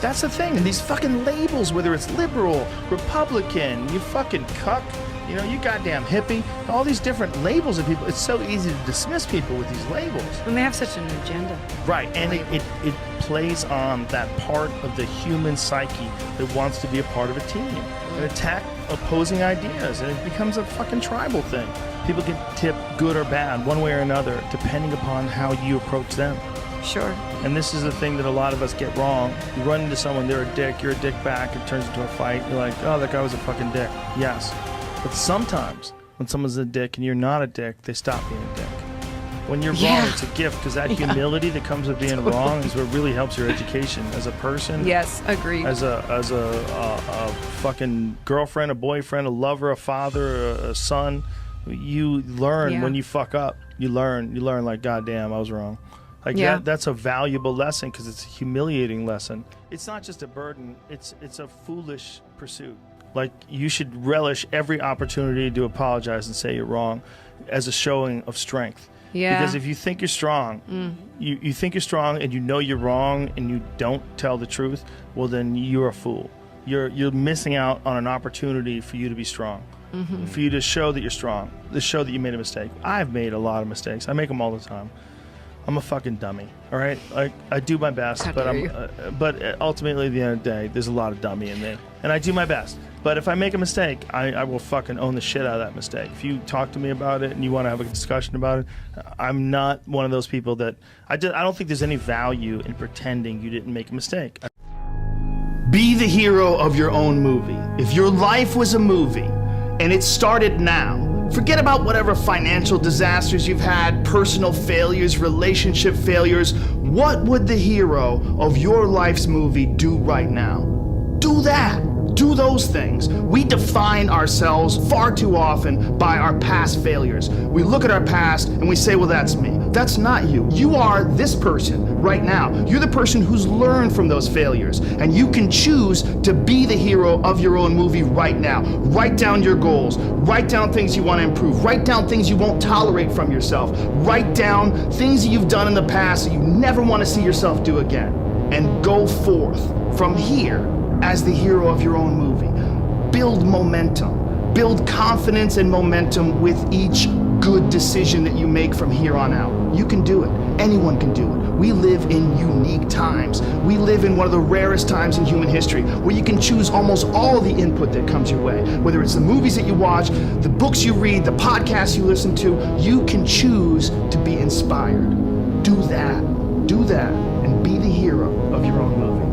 That's the thing. And these fucking labels, whether it's liberal, Republican, you fucking cuck, you know, you goddamn hippie, all these different labels of people. It's so easy to dismiss people with these labels. And they have such an agenda. Right, and it plays on that part of the human psyche that wants to be a part of a team and attack opposing ideas, and it becomes a fucking tribal thing. People get tipped good or bad, one way or another, depending upon how you approach them. Sure. And this is the thing that a lot of us get wrong. You run into someone, they're a dick, you're a dick back, it turns into a fight. You're like, oh, that guy was a fucking dick. Yes. But sometimes, when someone's a dick and you're not a dick, they stop being a dick. When you're wrong, it's a gift, because that humility that comes with being wrong is what really helps your education as a person. Yes, agreed. As a fucking girlfriend, a boyfriend, a lover, a father, a son. You learn when you fuck up. You learn like, goddamn, I was wrong. Like that's a valuable lesson because it's a humiliating lesson. It's not just a burden. It's a foolish pursuit. Like you should relish every opportunity to apologize and say you're wrong as a showing of strength. Yeah. Because if you think you're strong, you think you're strong and you know you're wrong and you don't tell the truth, well then you're a fool. You're missing out on an opportunity for you to be strong. For you to show that you're strong, to show that you made a mistake. I've made a lot of mistakes. I make them all the time. I'm a fucking dummy, all right? I do my best, but ultimately at the end of the day, there's a lot of dummy in me. And I do my best. But if I make a mistake, I will fucking own the shit out of that mistake. If you talk to me about it and you want to have a discussion about it, I'm not one of those people that... I don't think there's any value in pretending you didn't make a mistake. Be the hero of your own movie. If your life was a movie and it started now, forget about whatever financial disasters you've had, personal failures, relationship failures. What would the hero of your life's movie do right now? Do that. Do those things. We define ourselves far too often by our past failures. We look at our past and we say, well, that's me. That's not you. You are this person right now. You're the person who's learned from those failures. And you can choose to be the hero of your own movie right now. Write down your goals. Write down things you want to improve. Write down things you won't tolerate from yourself. Write down things that you've done in the past that you never want to see yourself do again. and go forth from here as the hero of your own movie. Build momentum. Build confidence and momentum with each good decision that you make from here on out. You can do it. Anyone can do it. We live in unique times. We live in one of the rarest times in human history where you can choose almost all the input that comes your way. Whether it's the movies that you watch, the books you read, the podcasts you listen to, you can choose to be inspired. Do that, and be the hero of your own movie.